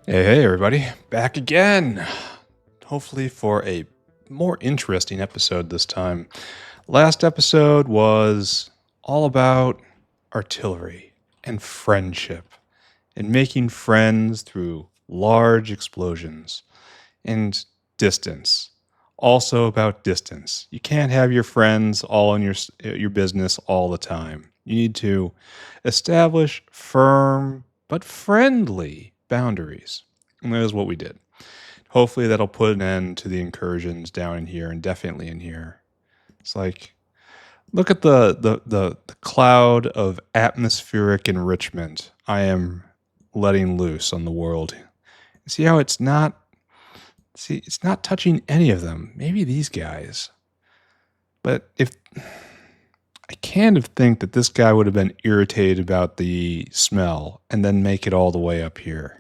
Hey, everybody, back again. Hopefully for a more interesting episode this time. Last episode was all about artillery and friendship and making friends through large explosions and distance. Also about distance. You can't have your friends all in your business all the time. You need to establish firm but friendly boundaries. And that is what we did. Hopefully that'll put an end to the incursions down in here and definitely in here. It's like, look at the cloud of atmospheric enrichment I am letting loose on the world. See how it's not touching any of them. Maybe these guys. But if I kind of think that this guy would have been irritated about the smell and then make it all the way up here.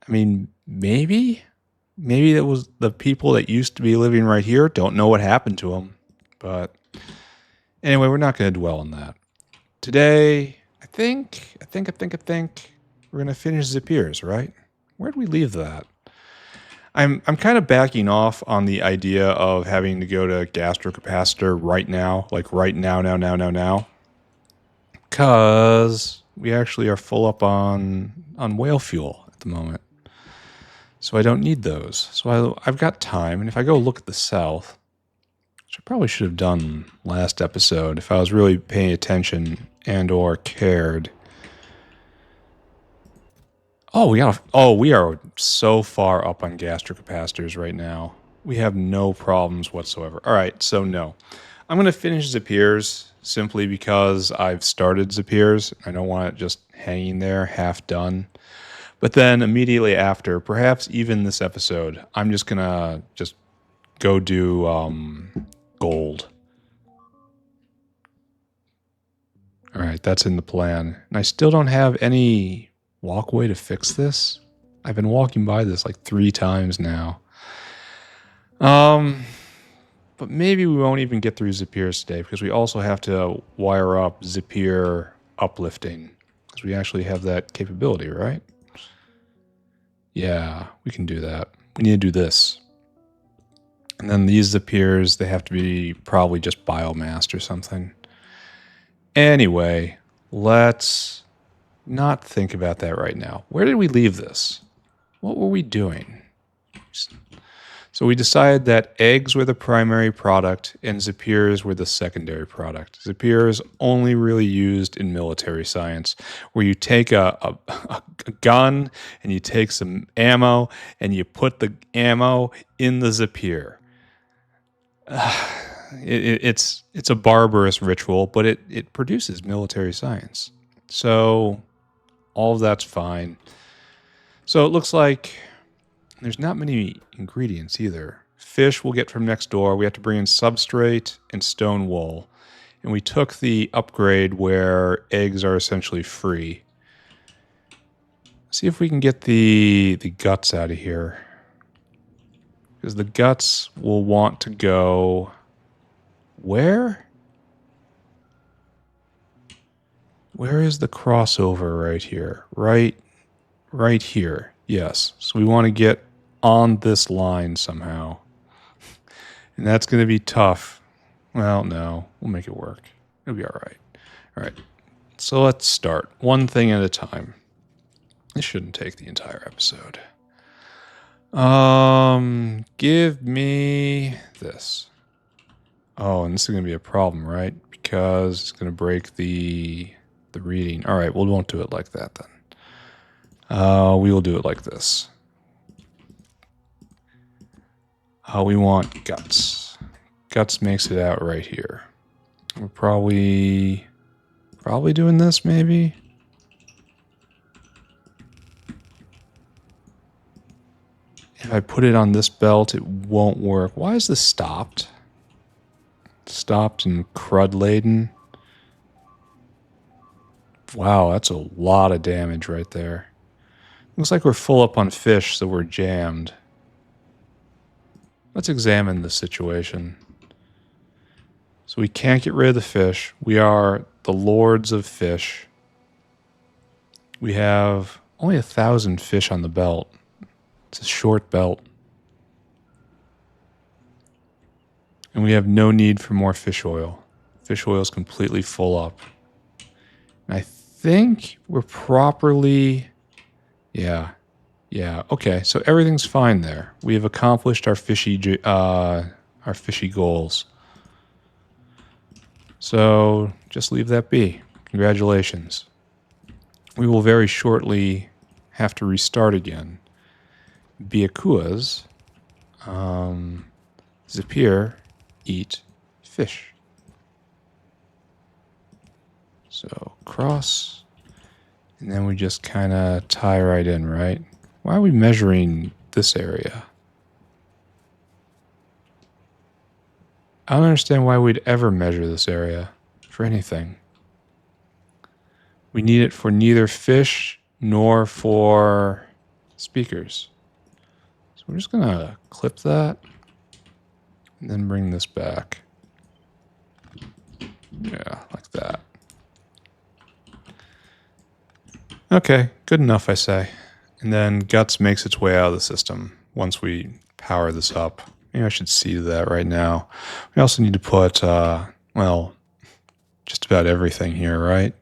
I mean, maybe it was the people that used to be living right here. Don't know what happened to them. But anyway, we're not going to dwell on that. Today, I think we're going to finish Zipirs, right? Where did we leave that? I'm kind of backing off on the idea of having to go to gastrocapacitor right now, like right now. Because we actually are full up on whale fuel at the moment. So I don't need those. So I've got time. And if I go look at the south, which I probably should have done last episode if I was really paying attention and or cared. We are so far up on gastrocapacitors right now. We have no problems whatsoever. All right, so no. I'm going to finish Zipirs simply because I've started Zipirs. I don't want it just hanging there, half done. But then immediately after, perhaps even this episode, I'm just going to go do gold. All right, that's in the plan. And I still don't have any walkway to fix this. I've been walking by this like 3 times now. But maybe we won't even get through Zipirs today because we also have to wire up Zipir uplifting because we actually have that capability, right? Yeah, we can do that. We need to do this. And then these Zipirs, they have to be probably just biomass or something. Anyway, let's not think about that right now. Where did we leave this? What were we doing? So we decided that eggs were the primary product and Zipirs were the secondary product. Zipir is only really used in military science, where you take a gun and you take some ammo and you put the ammo in the Zipir. It's a barbarous ritual, but it produces military science. So all of that's fine. So it looks like there's not many ingredients either. Fish we'll get from next door. We have to bring in substrate and stone wool. And we took the upgrade where eggs are essentially free. See if we can get the guts out of here. Because the guts will want to go... Where? Where is the crossover right here? Right here. Yes. So we want to get on this line somehow. And that's going to be tough. Well, no. We'll make it work. It'll be all right. All right. So let's start. One thing at a time. This shouldn't take the entire episode. Give me this. Oh, and this is going to be a problem, right? Because it's going to break the reading. All right, well, we won't do it like that then. We will do it like this. We want guts. Guts makes it out right here. We're probably doing this, maybe? If I put it on this belt, it won't work. Why is this stopped? Stopped and crud laden. Wow, that's a lot of damage right there. Looks like we're full up on fish, so we're jammed. Let's examine the situation. So we can't get rid of the fish. We are the lords of fish. We have only 1,000 fish on the belt. It's a short belt. And we have no need for more fish oil. Fish oil is completely full up. And I think we're properly... Yeah. Okay, so everything's fine there. We have accomplished our fishy goals. So just leave that be. Congratulations. We will very shortly have to restart again. Because Zipir eat fish. So cross, and then we just kind of tie right in, right? Why are we measuring this area? I don't understand why we'd ever measure this area for anything. We need it for neither fish nor for speakers. So we're just gonna clip that and then bring this back. Yeah, like that. Okay, good enough, I say. And then Guts makes its way out of the system once we power this up. Maybe I should see that right now. We also need to put, well, just about everything here, right?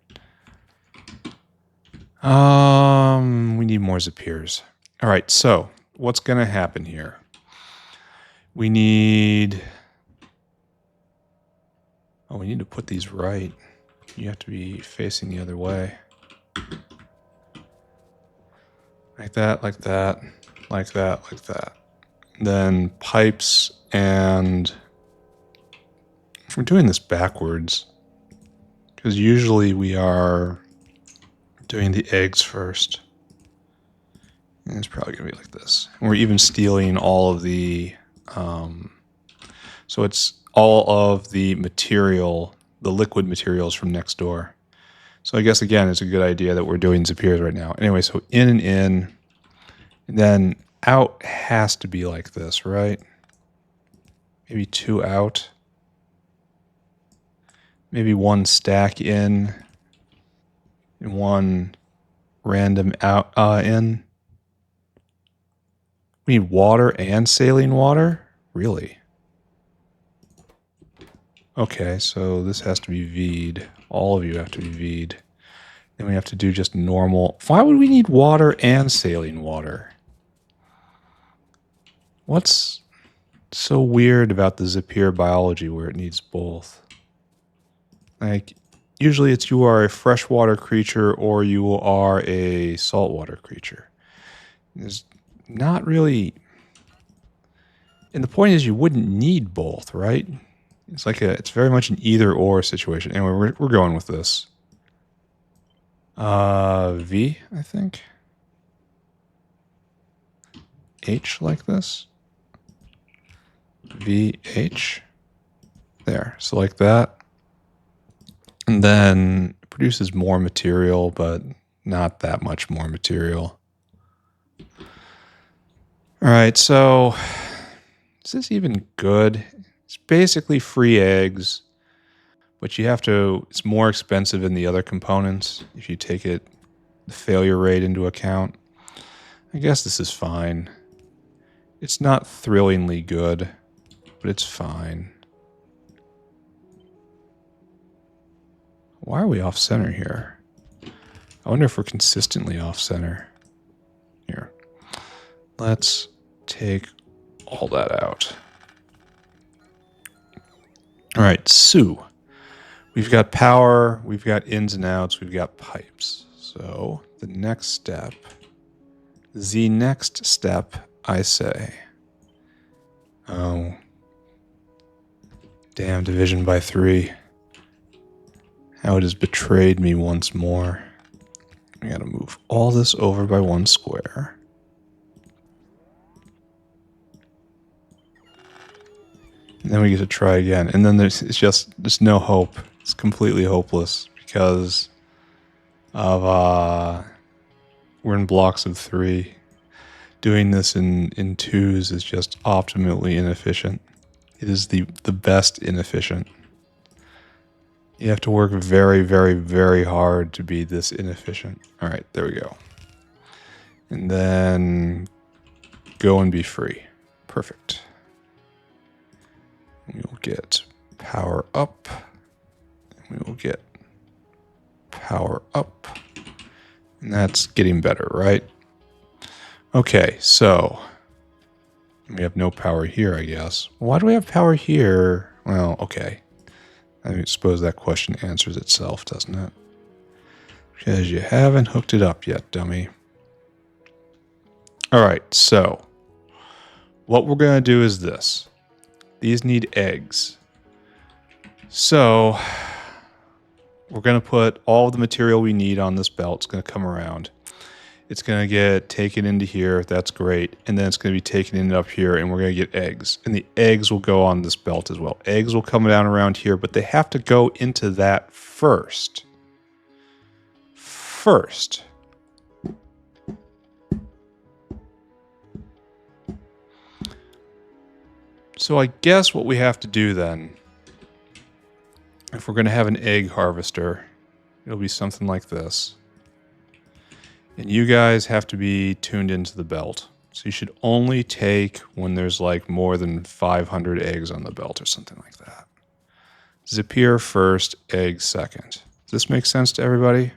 We need more Zipirs. All right, so what's going to happen here? We need... Oh, we need to put these right. You have to be facing the other way. Like that, like that, like that, like that. Then pipes and... We're doing this backwards. Because usually we are doing the eggs first. And it's probably going to be like this. And we're even stealing all of the... so it's all of the material, the liquid materials from next door. So I guess, again, it's a good idea that we're doing Zipirs right now. Anyway, so in and in. And then out has to be like this, right? Maybe 2 out. Maybe 1 stack in. And 1 random out in. We need water and saline water? Really? Okay, so this has to be V'd. All of you have to be V'd. Then we have to do just normal. Why would we need water and saline water? What's so weird about the Zipir biology where it needs both? Like, usually it's you are a freshwater creature or you are a saltwater creature. There's not really... And the point is you wouldn't need both, right? It's like it's very much an either-or situation. Anyway, we're going with this. V, I think. H like this. VH. There, so like that. And then it produces more material, but not that much more material. All right, so is this even good? It's basically free eggs, but you have to, it's more expensive than the other components if you take the failure rate into account. I guess this is fine. It's not thrillingly good, but it's fine. Why are we off center here? I wonder if we're consistently off center. Here. Let's take all that out. All right, so we've got power, we've got ins and outs, we've got pipes. So the next step, I say. Oh, damn, division by 3. How it has betrayed me once more. I gotta move all this over by 1 square. And then we get to try again. And then there's no hope. It's completely hopeless because of we're in blocks of 3. Doing this in 2s is just optimally inefficient. It is the best inefficient. You have to work very, very, very hard to be this inefficient. All right, there we go. And then go and be free. Perfect. We will get power up. We will get power up. And that's getting better, right? Okay, so we have no power here, I guess. Why do we have power here? Well, okay. I suppose that question answers itself, doesn't it? Because you haven't hooked it up yet, dummy. All right, so what we're going to do is this. These need eggs. So we're going to put all the material we need on this belt. It's going to come around. It's going to get taken into here. That's great. And then it's going to be taken in up here, and we're going to get eggs. And the eggs will go on this belt as well. Eggs will come down around here, but they have to go into that first. So I guess what we have to do then, if we're going to have an egg harvester, it'll be something like this. And you guys have to be tuned into the belt. So you should only take when there's like more than 500 eggs on the belt or something like that. Zipir first, egg second. Does this make sense to everybody?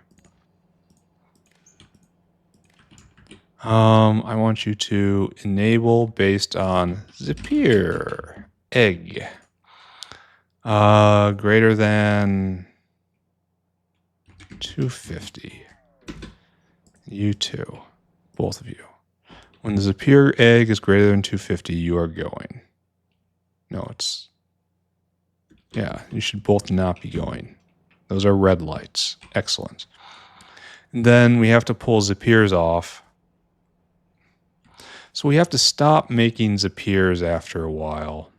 I want you to enable based on Zipir egg. Greater than 250. You two, both of you. When the Zipir egg is greater than 250, you are going. No, it's... Yeah, you should both not be going. Those are red lights. Excellent. And then we have to pull Zipirs off. So we have to stop making Zipirs after a while.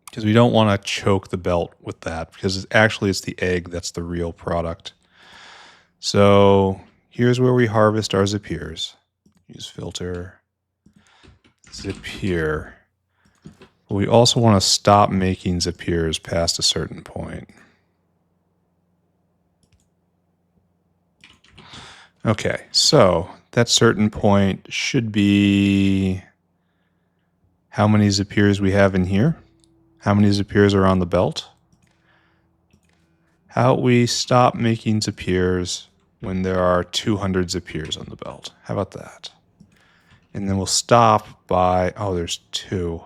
Because we don't want to choke the belt with that. Because it's the egg that's the real product. So here's where we harvest our Zipirs. Use filter. Zipir. But we also want to stop making Zipirs past a certain point. Okay, so that certain point should be how many Zipirs we have in here. How many Zipirs are on the belt. How we stop making Zipirs when there are 200 Zipirs on the belt. How about that? And then we'll stop by, oh, there's 2.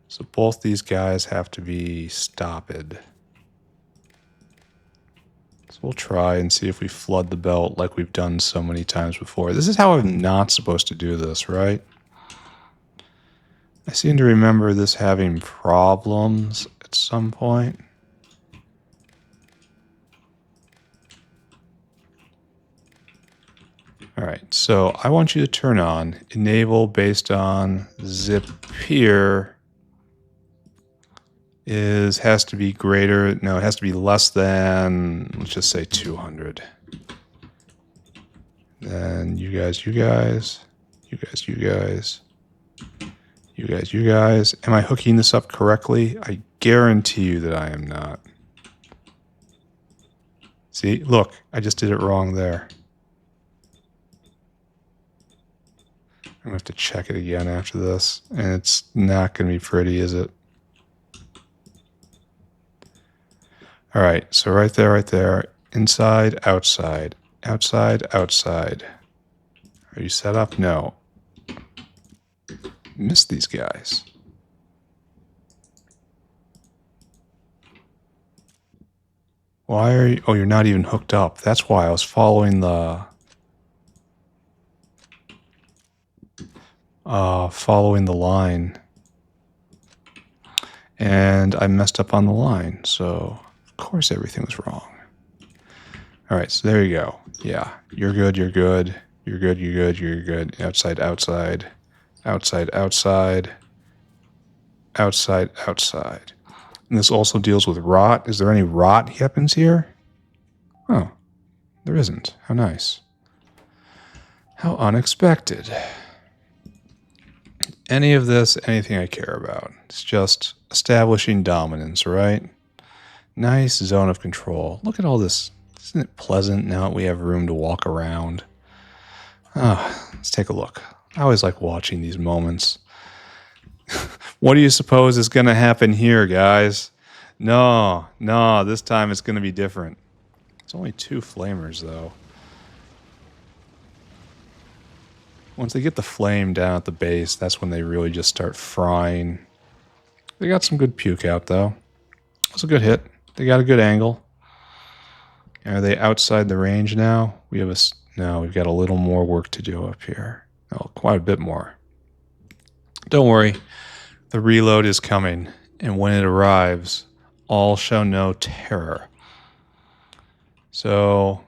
So both these guys have to be stopped. So we'll try and see if we flood the belt like we've done so many times before. This is how I'm not supposed to do this, right? I seem to remember this having problems at some point. All right, so I want you to turn on enable based on Zipir has to be greater. No, it has to be less than, let's just say 200. Then you guys. Am I hooking this up correctly? I guarantee you that I am not. See, look, I just did it wrong there. I'm going to have to check it again after this, and it's not going to be pretty, is it? All right, so right there, inside, outside, outside, outside. Are you set up? No. Missed these guys. Why are you... Oh, you're not even hooked up. That's why I was following the... line. And I messed up on the line, so of course everything was wrong. All right, so there you go. Yeah, you're good. Outside, outside. Outside, outside. Outside, outside. And this also deals with rot. Is there any rot happens here? Oh, there isn't. How nice. How unexpected. Any of this, anything I care about. It's just establishing dominance, right? Nice zone of control. Look at all this Isn't it pleasant now that we have room to walk around? Ah, let's take a look. I always like watching these moments. What do you suppose is going to happen here, guys? No, this time it's going to be different. It's only 2 flamers, though. Once they get the flame down at the base, that's when they really just start frying. They got some good puke out, though. It's a good hit. They got a good angle. Are they outside the range now? No, we've got a little more work to do up here. Oh, quite a bit more. Don't worry. The reload is coming, and when it arrives, all shall know terror. So,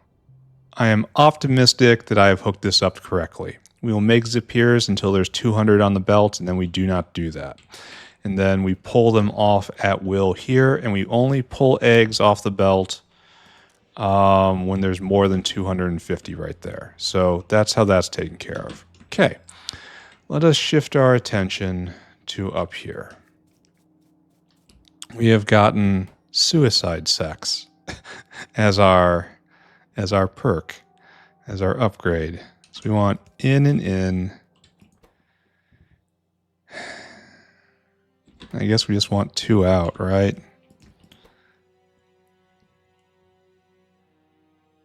I am optimistic that I have hooked this up correctly. We will make Zipirs until there's 200 on the belt, and then we do not do that. And then we pull them off at will here, and we only pull eggs off the belt when there's more than 250 right there. So that's how that's taken care of. Okay, let us shift our attention to up here. We have gotten suicide sex as our perk, as our upgrade. So we want in and in. I guess we just want 2 out, right?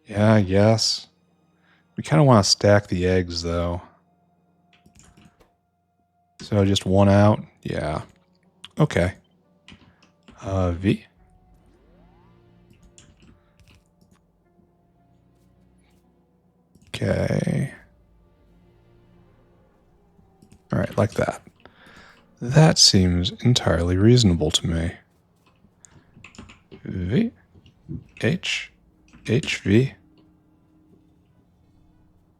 Yeah, I guess. We kind of want to stack the eggs, though. So just 1 out? Yeah. Okay. V. Okay. All right, like that. That seems entirely reasonable to me. V. H. H. V.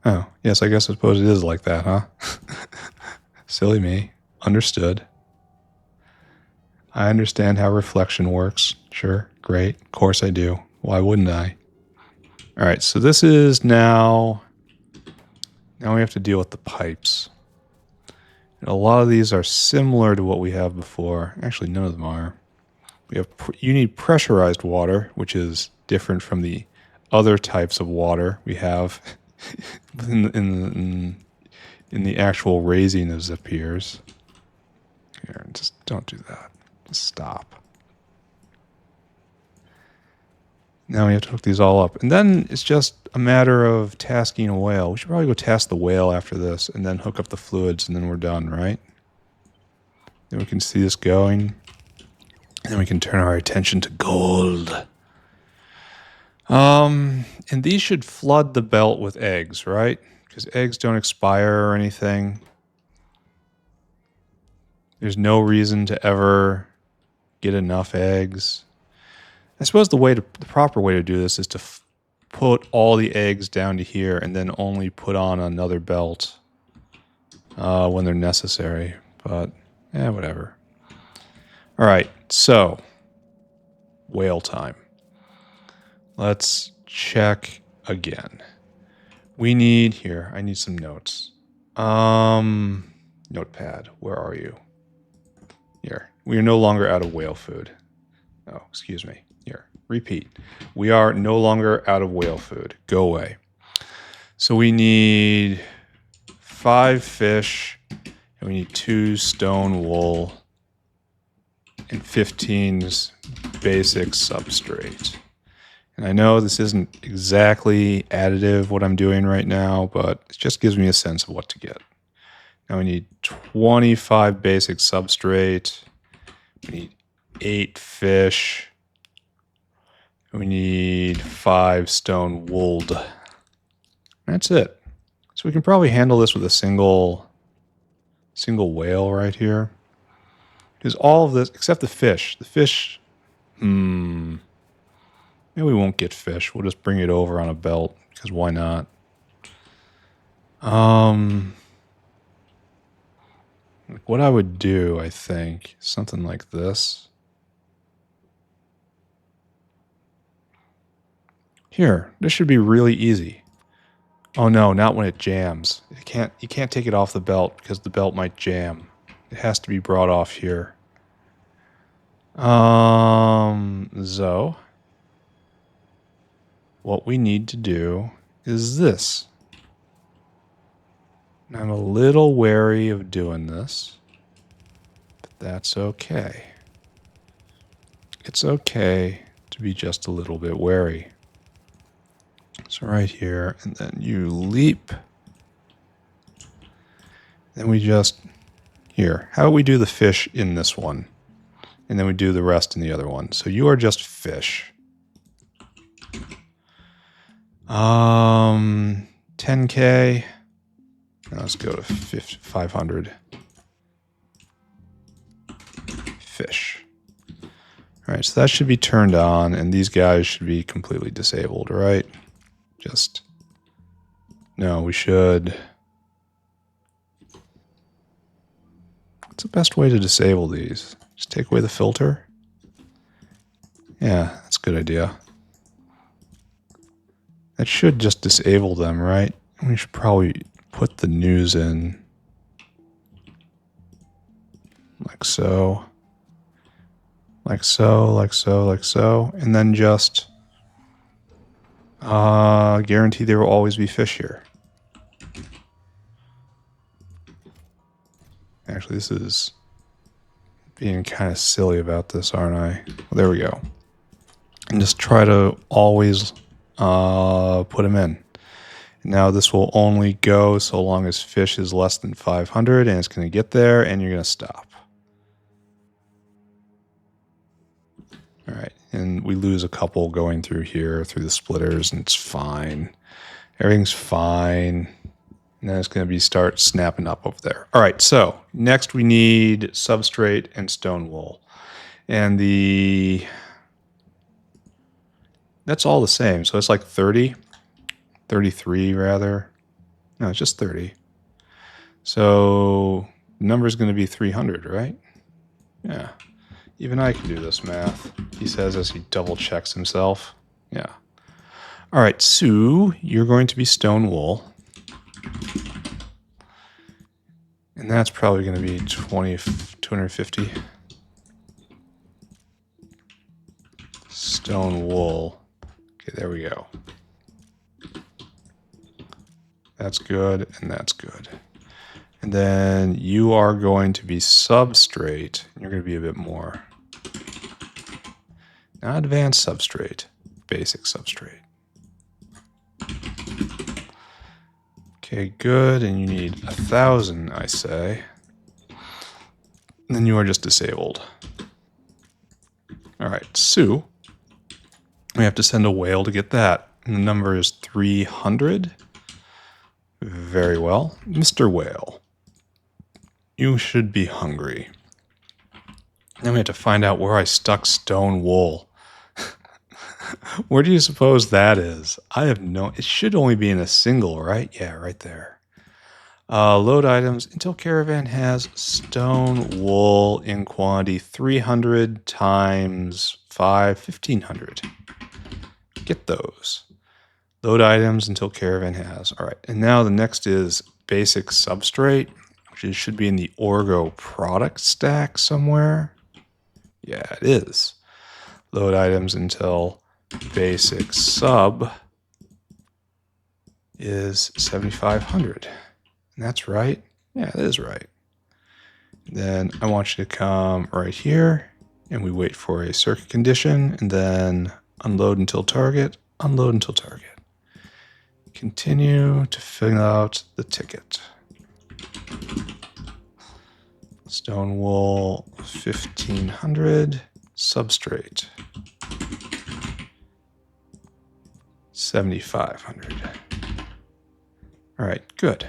Oh, yes, I guess I suppose it is like that, huh? Silly me. Understood. I understand how reflection works. Sure, great. Of course I do. Why wouldn't I? All right, so this is now we have to deal with the pipes. And a lot of these are similar to what we have before. Actually, none of them are. You need pressurized water, which is different from the other types of water we have in the actual raising of Zipirs. Here, just don't do that. Just stop. Now we have to hook these all up. And then it's just a matter of tasking a whale. We should probably go task the whale after this and then hook up the fluids and then we're done, right? Then we can see this going. And then we can turn our attention to gold. And these should flood the belt with eggs, right? Because eggs don't expire or anything. There's no reason to ever get enough eggs. I suppose the proper way to do this is to put all the eggs down to here and then only put on another belt when they're necessary. But, whatever. All right, so whale time. Let's check again. We need here. I need some notes. Notepad, where are you? Here. We are no longer out of whale food. Oh, excuse me. Here. Repeat. We are no longer out of whale food. Go away. So we need 5 fish, and we need 2 stone wool, and 15 basic substrate. And I know this isn't exactly additive what I'm doing right now, but it just gives me a sense of what to get. Now we need 25 basic substrate. We need 8 fish. We need 5 stone wool. That's it. So we can probably handle this with a single whale right here. Because all of this, except the fish. Maybe we won't get fish. We'll just bring it over on a belt, because why not? What I would do, I think, something like this. Here, this should be really easy. Oh no, not when it jams. You can't take it off the belt because the belt might jam. It has to be brought off here. So what we need to do is this. And I'm a little wary of doing this, but that's okay. It's okay to be just a little bit wary. So right here, and then you leap. Then we just, here, how do we do the fish in this one? And then we do the rest in the other one. So you are just fish. 10K. Now let's go to 500. Fish. All right, so that should be turned on, and these guys should be completely disabled, right? Just, no, we should. What's the best way to disable these? Just take away the filter? Yeah, that's a good idea. That should just disable them, right? We should probably put the news in. Like so. Like so, like so, like so. And then just guarantee there will always be fish here. Actually, this is being kind of silly about this, aren't I? Well, there we go. And just try to always put them in. Now this will only go so long as fish is less than 500, and it's going to get there, and you're going to stop. All right, and we lose a couple going through here, through the splitters, and it's fine. Everything's fine. And then it's going to be start snapping up over there. All right, so next we need substrate and stone wool. And that's all the same. So it's like 30, 33 rather. No, it's just 30. So the number is going to be 300, right? Yeah. Even I can do this math, he says as he double checks himself. Yeah. All right, so you're going to be stone wool. And that's probably going to be 250. Stone wool. Okay, there we go. That's good, and that's good. And then you are going to be substrate. You're going to be a bit more. Not advanced substrate, basic substrate. Okay, good, and you need 1,000, I say. And then you are just disabled. All right, so we have to send a whale to get that. And the number is 300. Very well. Mr. Whale, you should be hungry. Then we have to find out where I stuck stone wool. Where do you suppose that is? I have no... It should only be in a single, right? Yeah, right there. Load items. Until Caravan has stone wool in quantity 300 times 5, 1,500. Get those. Load items until Caravan has. All right. And now the next is basic substrate, which should be in the Orgo product stack somewhere. Yeah, it is. Load items until basic sub is 7,500. And that's right. Yeah, it is right. Then I want you to come right here, and we wait for a circuit condition, and then unload until target, unload until target. Continue to fill out the ticket. Stone wool 1,500, substrate 7,500. All right, good.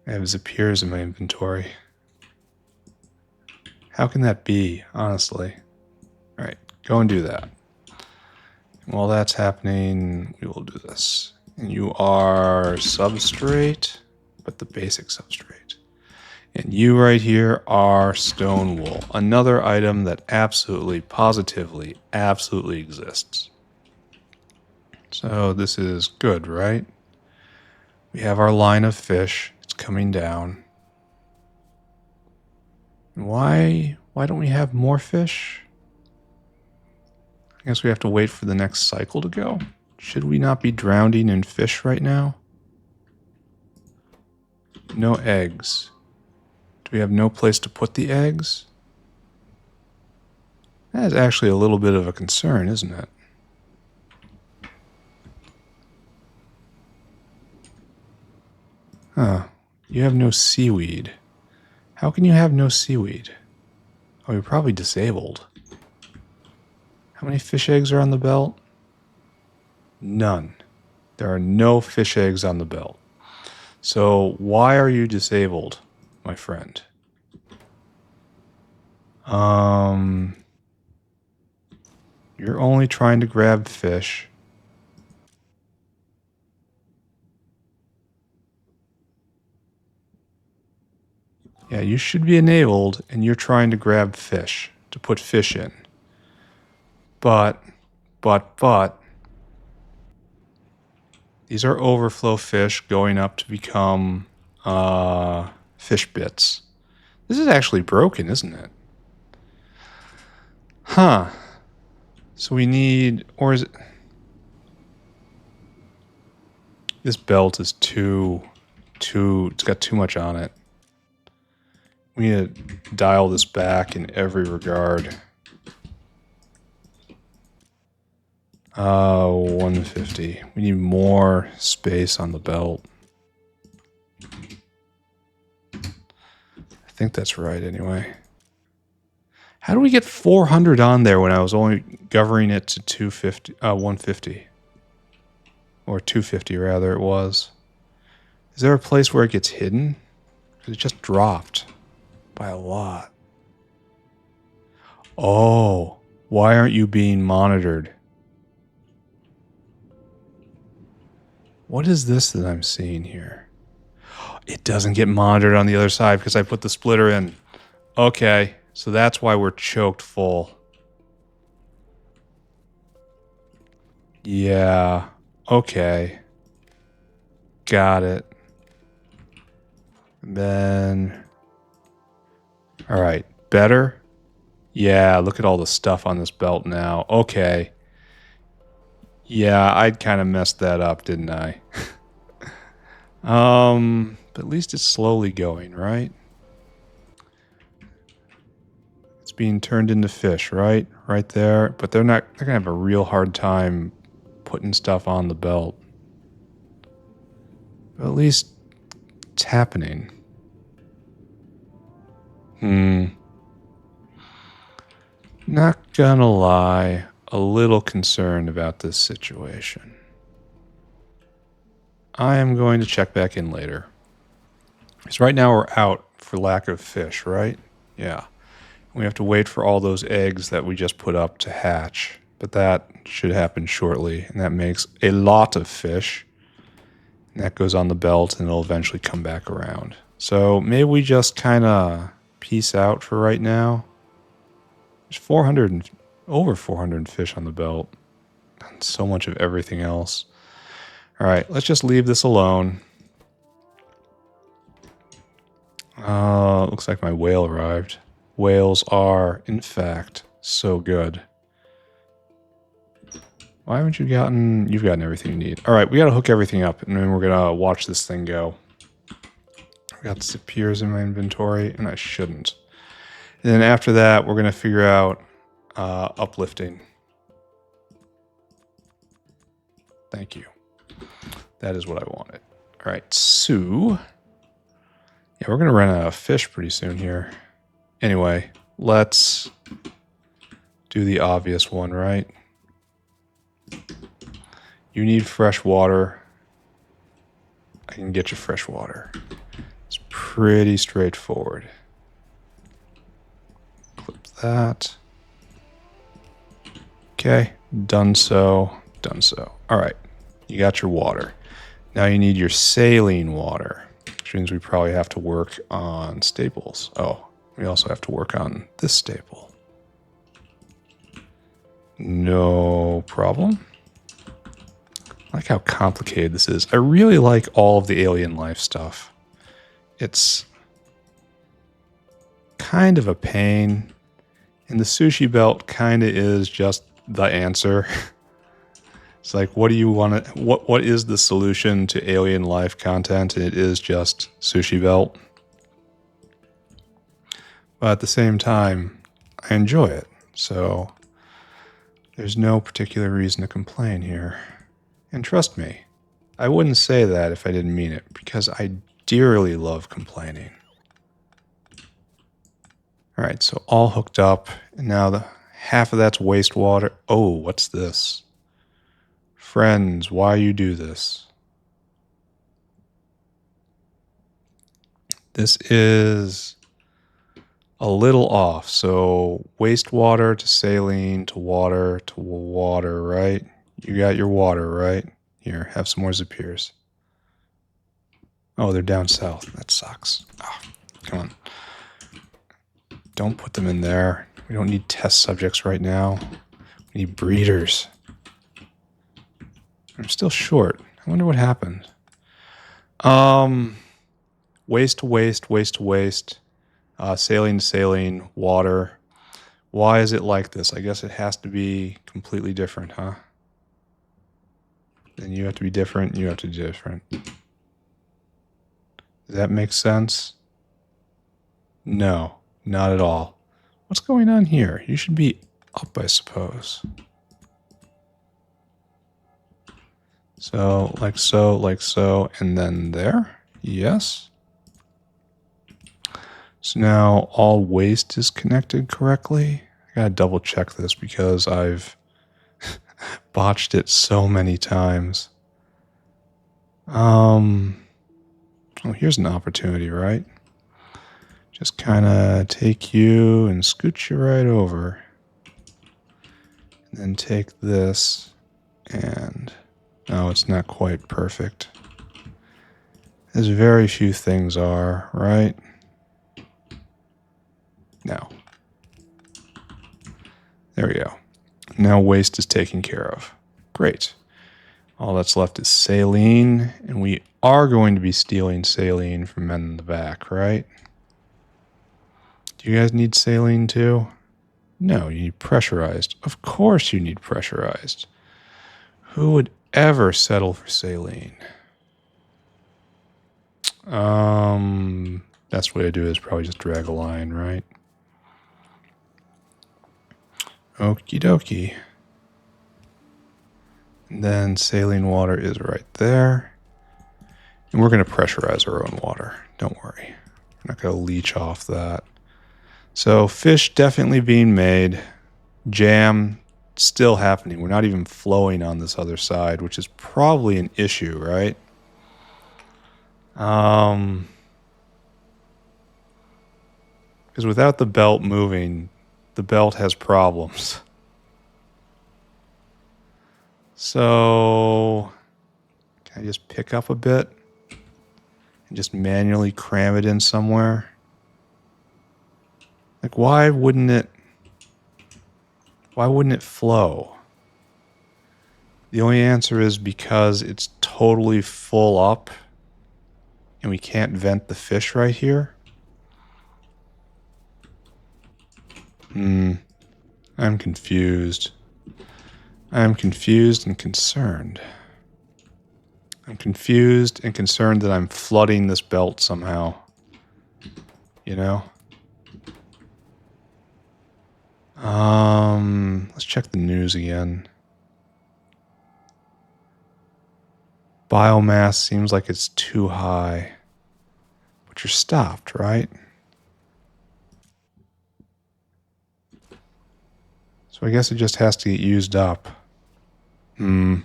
I have Zipirs in my inventory. How can that be, honestly? All right, go and do that. And while that's happening, we will do this. And you are substrate, but the basic substrate. And you right here are stone wool, another item that absolutely, positively, absolutely exists. So this is good, right? We have our line of fish. It's coming down. Why don't we have more fish? I guess we have to wait for the next cycle to go. Should we not be drowning in fish right now? No eggs. Do we have no place to put the eggs? That is actually a little bit of a concern, isn't it? Huh. You have no seaweed. How can you have no seaweed? Oh, you're probably disabled. How many fish eggs are on the belt? None. There are no fish eggs on the belt. So why are you disabled, my friend? You're only trying to grab fish. Yeah, you should be enabled, and you're trying to grab fish, to put fish in. But, these are overflow fish going up to become fish bits. This is actually broken, isn't it? Huh. So we need, or is it? This belt is it's got too much on it. We need to dial this back in every regard. 150. We need more space on the belt. I think that's right anyway. How do we get 400 on there when I was only governing it to 150? Or 250 rather it was. Is there a place where it gets hidden? Because it just dropped by a lot. Oh, why aren't you being monitored? What is this that I'm seeing here? It doesn't get monitored on the other side because I put the splitter in. Okay, so that's why we're choked full. Yeah, okay. Got it. And then... Alright, better? Yeah, look at all the stuff on this belt now. Okay. Yeah, I'd kind of messed that up, didn't I? But at least it's slowly going, right? It's being turned into fish, right? Right there. But they're gonna have a real hard time putting stuff on the belt. But at least it's happening. Not gonna lie, a little concerned about this situation. I am going to check back in later. Because right now we're out for lack of fish, right? Yeah. We have to wait for all those eggs that we just put up to hatch. But that should happen shortly. And that makes a lot of fish. And that goes on the belt and it'll eventually come back around. So maybe we just kind of peace out for right now. There's over 400 fish on the belt. And so much of everything else. All right, let's just leave this alone. Looks like my whale arrived. Whales are, in fact, so good. Why haven't you gotten... You've gotten everything you need. All right, we got to hook everything up, and then we're going to watch this thing go. I got Zipirs in my inventory, and I shouldn't. And then after that, we're going to figure out uplifting. Thank you. That is what I wanted. All right, so... Yeah, we're going to run out of fish pretty soon here. Anyway, let's do the obvious one, right? You need fresh water. I can get you fresh water. It's pretty straightforward. Clip that. Okay, done so, done so. All right, you got your water. Now you need your saline water, which means we probably have to work on staples. Oh, we also have to work on this staple. No problem. I like how complicated this is. I really like all of the alien life stuff. It's kind of a pain. And the sushi belt kind of is just the answer. It's like, what do you want to, what is the solution to alien life content? And it is just sushi belt. But at the same time, I enjoy it. So there's no particular reason to complain here. And trust me, I wouldn't say that if I didn't mean it, because I dearly love complaining. All right, so all hooked up, and now the half of that's wastewater. Oh, what's this? Friends, why you do this? This is a little off. So wastewater to saline to water, right? You got your water, right? Here, have some more Zipirs. Oh, they're down south. That sucks. Oh, come on. Don't put them in there. We don't need test subjects right now. We need breeders. I'm still short. I wonder what happened. Waste to waste, waste to waste. Saline to saline, water. Why is it like this? I guess it has to be completely different, huh? Then you have to be different, you have to be different. Does that make sense? No, not at all. What's going on here? You should be up, I suppose. So, like so, and then there. Yes. So now all waste is connected correctly. I gotta double check this because I've botched it so many times. Oh, here's an opportunity, right? Just kind of take you and scoot you right over. And then take this and... No, it's not quite perfect. As very few things are, right? No. There we go. Now waste is taken care of. Great. All that's left is saline, and we are going to be stealing saline from men in the back, right? Do you guys need saline too? No, you need pressurized. Of course you need pressurized. Who would ever settle for saline? Best way to do it is probably just drag a line, right? Okie dokie. And then saline water is right there. And we're going to pressurize our own water. Don't worry. We're not going to leach off that. So fish definitely being made. Jam still happening. We're not even flowing on this other side, which is probably an issue, right? Because without the belt moving, the belt has problems. So can I just pick up a bit and just manually cram it in somewhere? Like, why wouldn't it flow? The only answer is because it's totally full up and we can't vent the fish right here. I'm confused. I'm confused and concerned. I'm confused and concerned that I'm flooding this belt somehow. You know? Let's check the news again. Biomass seems like it's too high. But you're stopped, right? So I guess it just has to get used up. Maybe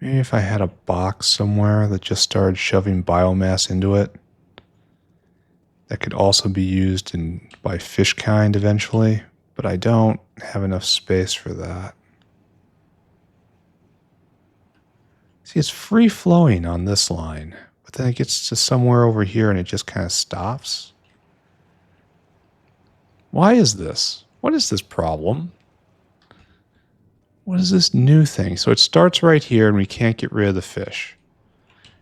if I had a box somewhere that just started shoving biomass into it, that could also be used by fish kind eventually, but I don't have enough space for that. See, it's free flowing on this line, but then it gets to somewhere over here and it just kind of stops. Why is this? What is this problem? What is this new thing? So it starts right here and we can't get rid of the fish.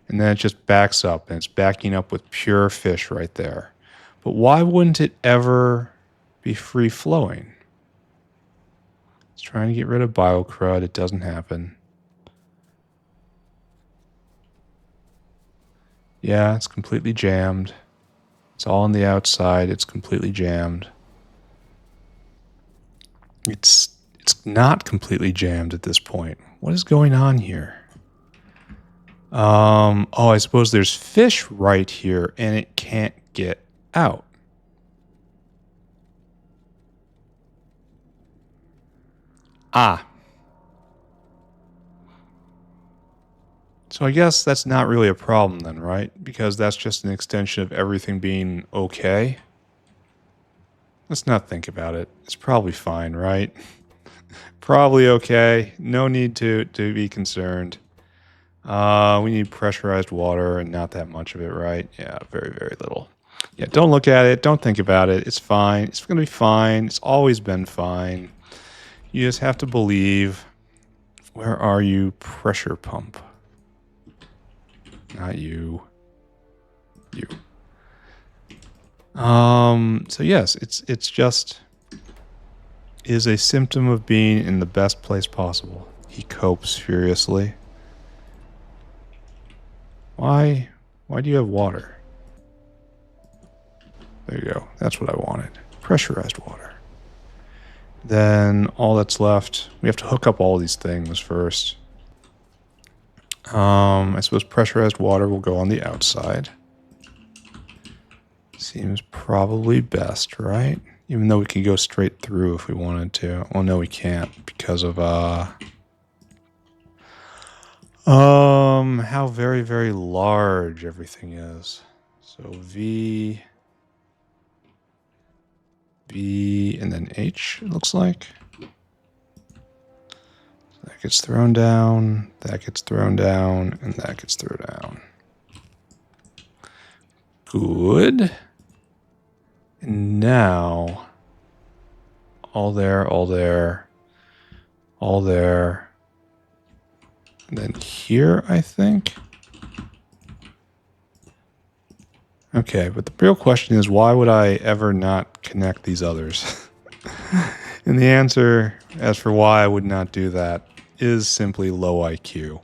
And then it just backs up and it's backing up with pure fish right there. But why wouldn't it ever be free flowing? It's trying to get rid of biocrud. It doesn't happen. Yeah, it's completely jammed. It's all on the outside. It's completely jammed. It's not completely jammed at this point. What is going on here? Oh, I suppose there's fish right here and it can't get out. Ah. So I guess that's not really a problem then, right? Because that's just an extension of everything being okay. Let's not think about it. It's probably fine, right? Probably okay. No need to be concerned. We need pressurized water and not that much of it, right? Yeah, very, very little. Yeah, don't look at it. Don't think about it. It's fine. It's going to be fine. It's always been fine. You just have to believe. Where are you? Pressure pump. Not you. You. So yes, it's just is a symptom of being in the best place possible. He copes furiously. Why do you have water? There you go. That's what I wanted. Pressurized water. Then all that's left, we have to hook up all these things first. I suppose pressurized water will go on the outside. Seems probably best, right? Even though we can go straight through if we wanted to. Well, no, we can't because of, how very, very large everything is. So V, and then H, it looks like. So that gets thrown down, that gets thrown down, and that gets thrown down. Good. And now, all there, and then here, I think. Okay, but the real question is, why would I ever not connect these others? And the answer, as for why I would not do that, is simply low IQ.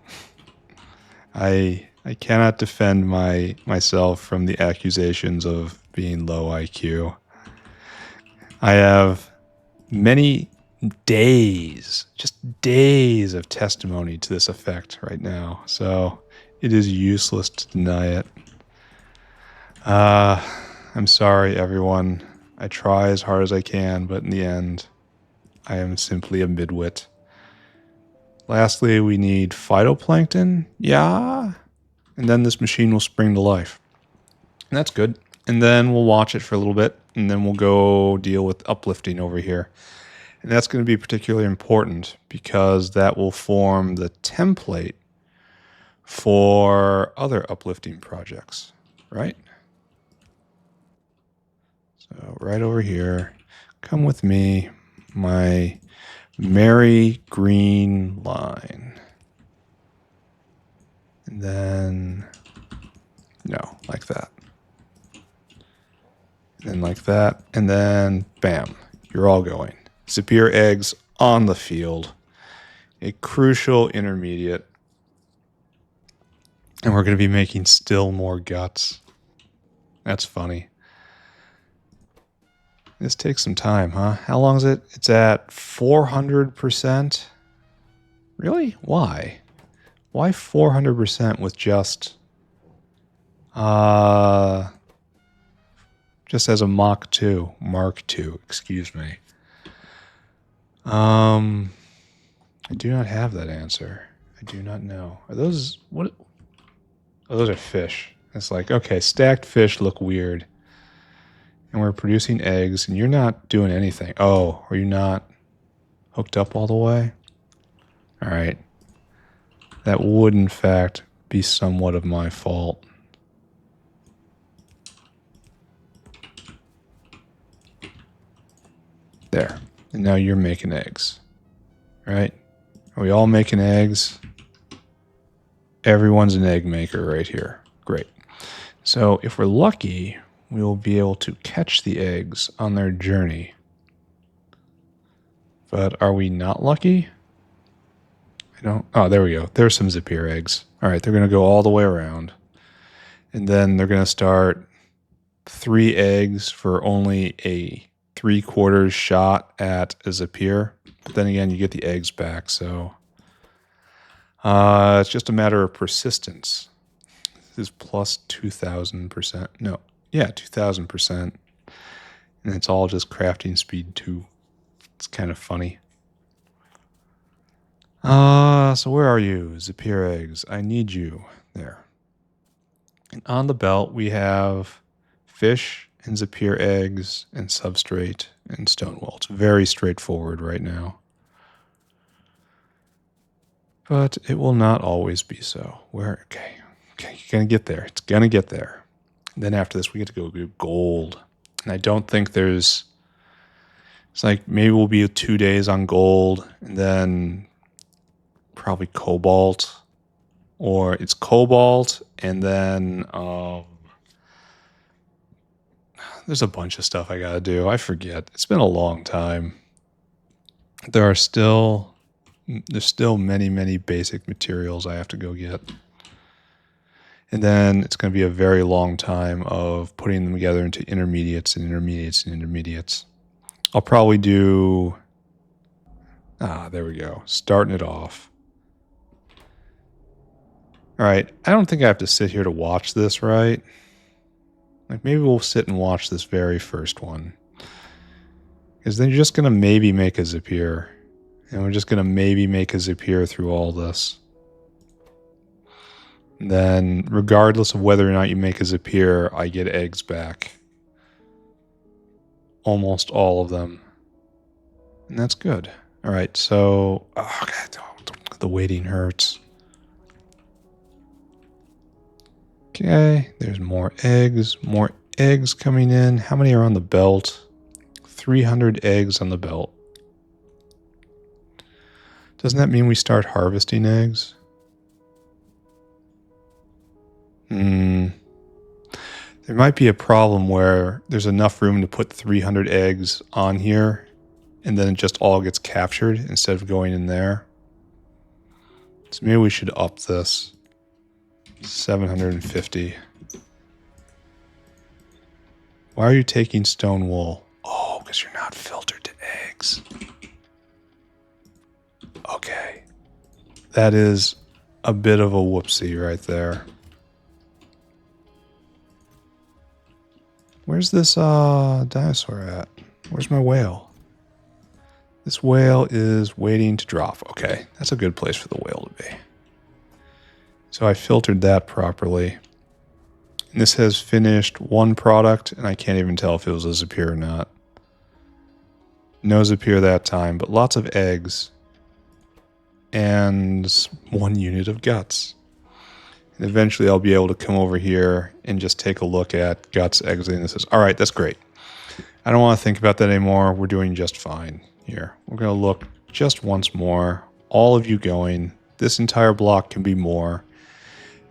I cannot defend myself from the accusations of being low IQ. I have many days, just days of testimony to this effect right now, so it is useless to deny it. I'm sorry, everyone. I try as hard as I can, but in the end, I am simply a midwit. Lastly, we need phytoplankton. Yeah. And then this machine will spring to life. And that's good. And then we'll watch it for a little bit, and then we'll go deal with uplifting over here. And that's going to be particularly important because that will form the template for other uplifting projects, right? So right over here, come with me, my merry green line. And then, no, like that. And then like that, and then bam, you're all going. Zipir eggs on the field. A crucial intermediate. And we're going to be making still more guts. That's funny. This takes some time, huh? How long is it? It's at 400%. Really? Why? Why 400% with just as a Mark II, excuse me. I do not have that answer. I do not know. Are those, what? Oh, those are fish. It's like, okay, stacked fish look weird. And we're producing eggs, and you're not doing anything. Oh, are you not hooked up all the way? All right. That would, in fact, be somewhat of my fault. There. And now you're making eggs. Right? Are we all making eggs? Everyone's an egg maker right here. Great. So if we're lucky, we will be able to catch the eggs on their journey. But are we not lucky? Oh, there we go. There's some Zipir eggs. All right, they're going to go all the way around. And then they're going to start 3 eggs for only a 3/4 shot at a Zipir. But then again, you get the eggs back, so it's just a matter of persistence. This is plus 2,000%. No, yeah, 2,000%. And it's all just crafting speed too. It's kind of funny. So where are you? Zipir eggs. I need you. There. And on the belt, we have fish and Zipir eggs and substrate and stone wool. It's very straightforward right now. But it will not always be so. Okay, you're going to get there. It's going to get there. And then after this, we get to go do gold. And I don't think it's like maybe we'll be 2 days on gold and then probably cobalt, or it's cobalt and then there's a bunch of stuff I gotta do. I forget. It's been a long time. There's still many basic materials I have to go get. And then it's going to be a very long time of putting them together into intermediates and intermediates and intermediates. I'll probably do... there we go. Starting it off. All right. I don't think I have to sit here to watch this, right? Like maybe we'll sit and watch this very first one. Because then you're just going to maybe make a Zipir. And we're just going to maybe make a Zipir through all this. And then regardless of whether or not you make a Zipir, I get eggs back. Almost all of them. And that's good. All right, so... Oh, God, the waiting hurts. Okay, there's more eggs. More eggs coming in. How many are on the belt? 300 eggs on the belt. Doesn't that mean we start harvesting eggs? There might be a problem where there's enough room to put 300 eggs on here, and then it just all gets captured instead of going in there. So maybe we should up this. 750. Why are you taking stone wool? Oh, because you're not filtered to eggs. Okay. That is a bit of a whoopsie right there. Where's this dinosaur at? Where's my whale? This whale is waiting to drop. Okay, that's a good place for the whale to be. So I filtered that properly. And this has finished one product, and I can't even tell if it was a Zipir or not. No Zipir that time, but lots of eggs. And 1 unit of guts. And eventually I'll be able to come over here and just take a look at guts, eggs, and this is, all right, that's great. I don't want to think about that anymore. We're doing just fine here. We're going to look just once more. All of you going. This entire block can be more.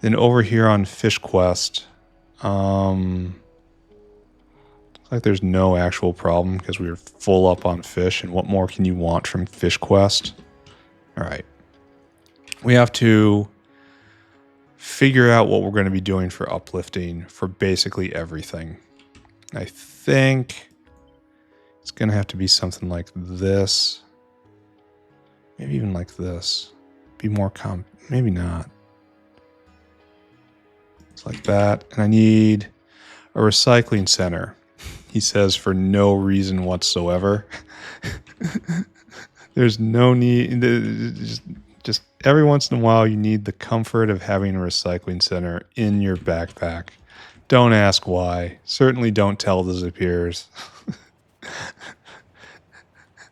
Then over here on Fish Quest, looks like there's no actual problem because we were full up on fish. And what more can you want from Fish Quest? All right. We have to figure out what we're going to be doing for uplifting for basically everything. I think it's going to have to be something like this. Maybe even like this. Be more maybe not. It's like that. And I need a recycling center. He says for no reason whatsoever. There's no need. Just every once in a while, you need the comfort of having a recycling center in your backpack. Don't ask why. Certainly don't tell the Zipirs.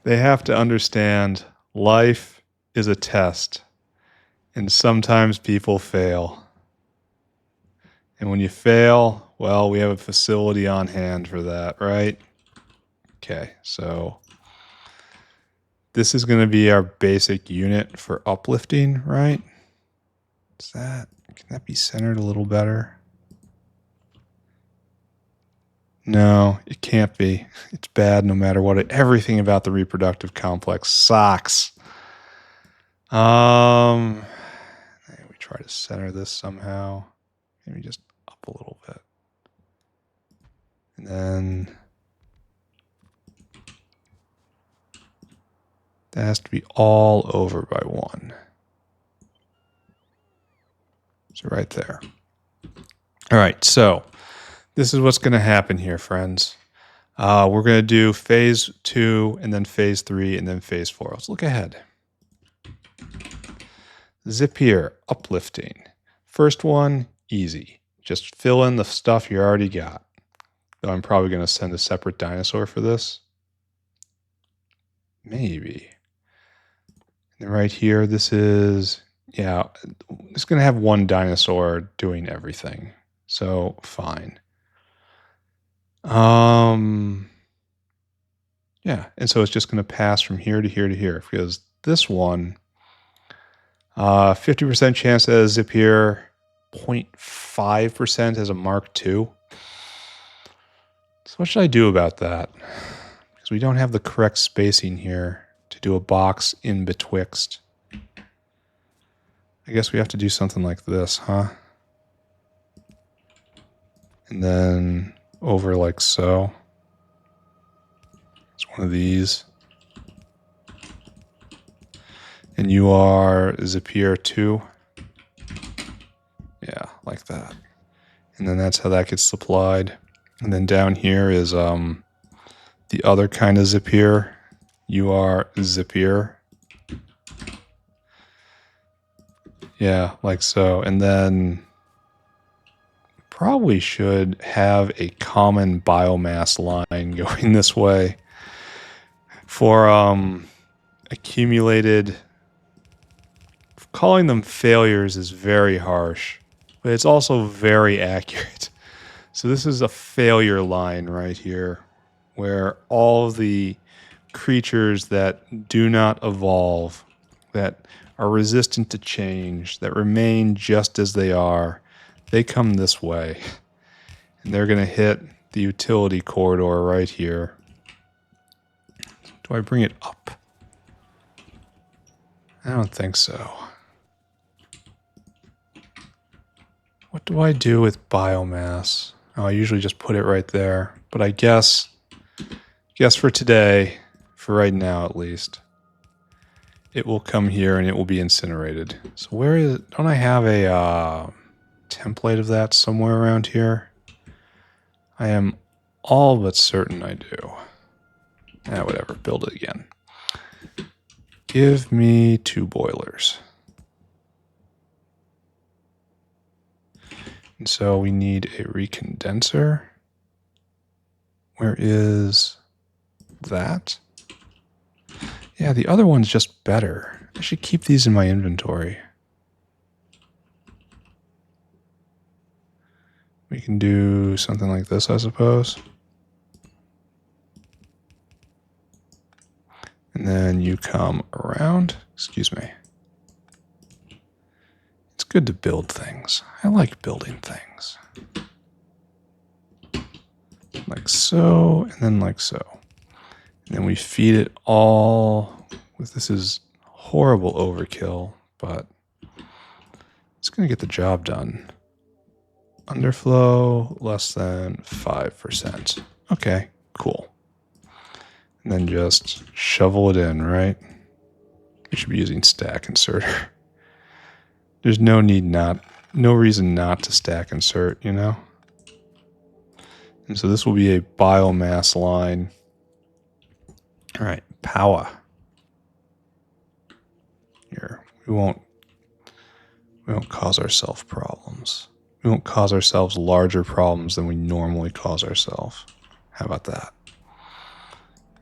They have to understand life is a test, and sometimes people fail. And when you fail, well, we have a facility on hand for that, right? Okay, so this is going to be our basic unit for uplifting, right? Can that be centered a little better? No, it can't be. It's bad no matter what. Everything about the reproductive complex sucks. We try to center this somehow. Maybe just up a little bit. And then that has to be all over by 1. So right there. All right, so this is what's going to happen here, friends. We're going to do phase 2, and then phase 3, and then phase 4. Let's look ahead. Zipir, uplifting. First one, easy. Just fill in the stuff you already got. Though I'm probably going to send a separate dinosaur for this. Maybe. And then right here, this is, yeah, it's going to have one dinosaur doing everything. So, fine. Yeah, and so it's just going to pass from here to here to here, because this one, 50% chance as Zipir, 0.5% as a Mark II. So what should I do about that? Because we don't have the correct spacing here to do a box in betwixt. I guess we have to do something like this, huh? And then over like so. It's one of these. And you are Zipir 2. Yeah, like that. And then that's how that gets supplied. And then down here is the other kind of Zipir. You are Zipir. Yeah, like so. And then probably should have a common biomass line going this way for accumulated. Calling them failures is very harsh, but it's also very accurate. So this is a failure line right here, where all the creatures that do not evolve, that are resistant to change, that remain just as they are, they come this way. And they're going to hit the utility corridor right here. Do I bring it up? I don't think so. What do I do with biomass? Oh, I usually just put it right there. But I guess for today, for right now at least, it will come here and it will be incinerated. So where is it? Don't I have a template of that somewhere around here? I am all but certain I do. Whatever, build it again. Give me 2 boilers. And so we need a recondenser. Where is that? Yeah, the other one's just better. I should keep these in my inventory. We can do something like this, I suppose. And then you come around. Excuse me. It's good to build things. I like building things. Like so, and then like so. And then we feed it all with, this is horrible overkill, but it's going to get the job done. Underflow less than 5%. Okay, cool. And then just shovel it in, right? We should be using stack inserter. There's no reason not to stack insert, you know? And so this will be a biomass line. All right, power. Here, we won't cause ourselves problems. We won't cause ourselves larger problems than we normally cause ourselves. How about that?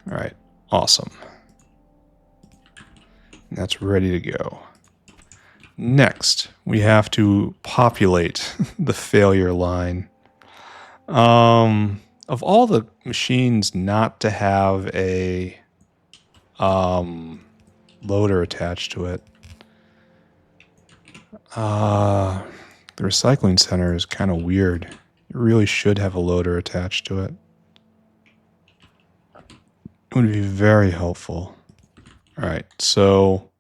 All right, awesome. And that's ready to go. Next, we have to populate the failure line. Of all the machines not to have a loader attached to it, the recycling center is kind of weird. It really should have a loader attached to it. It would be very helpful. All right, so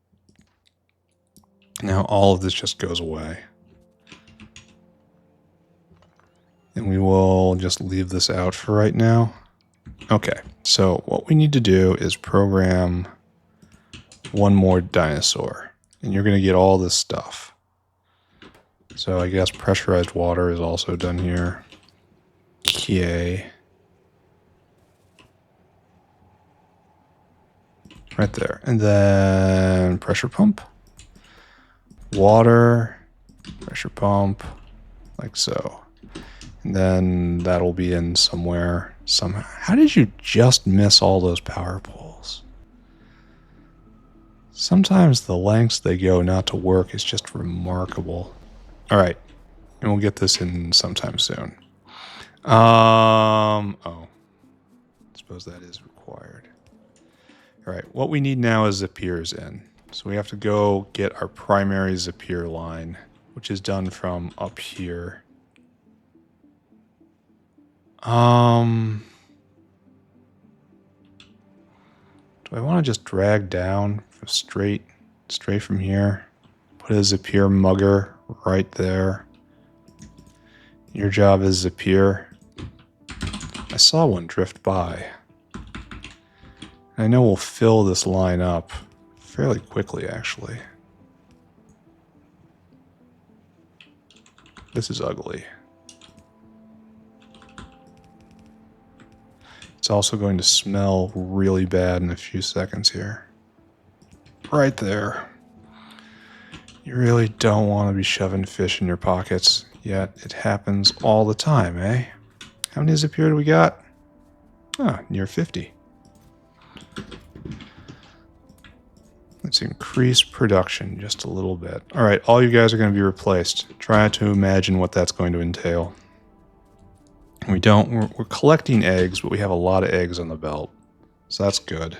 now all of this just goes away. And we will just leave this out for right now. Okay, so what we need to do is program one more dinosaur. And you're going to get all this stuff. So I guess pressurized water is also done here. Okay. Right there. And then pressure pump. Water. Pressure pump. Like so. And then that'll be in somewhere. Somehow. How did you just miss all those power poles? Sometimes the lengths they go not to work is just remarkable. All right. And we'll get this in sometime soon. Oh. I suppose that is required. All right. What we need now is Zipirs in. So we have to go get our primary Zipir line, which is done from up here. Do I want to just drag down straight from here? Put a Zipir mugger right there. Your job is Zipir. I saw one drift by. I know we'll fill this line up fairly quickly, actually. This is ugly. It's also going to smell really bad in a few seconds here. Right there. You really don't want to be shoving fish in your pockets, yet it happens all the time, eh? How many Zipir do we got? Ah, near 50. Let's increase production just a little bit. All right, all you guys are going to be replaced. Try to imagine what that's going to entail. We're collecting eggs, but we have a lot of eggs on the belt. So that's good.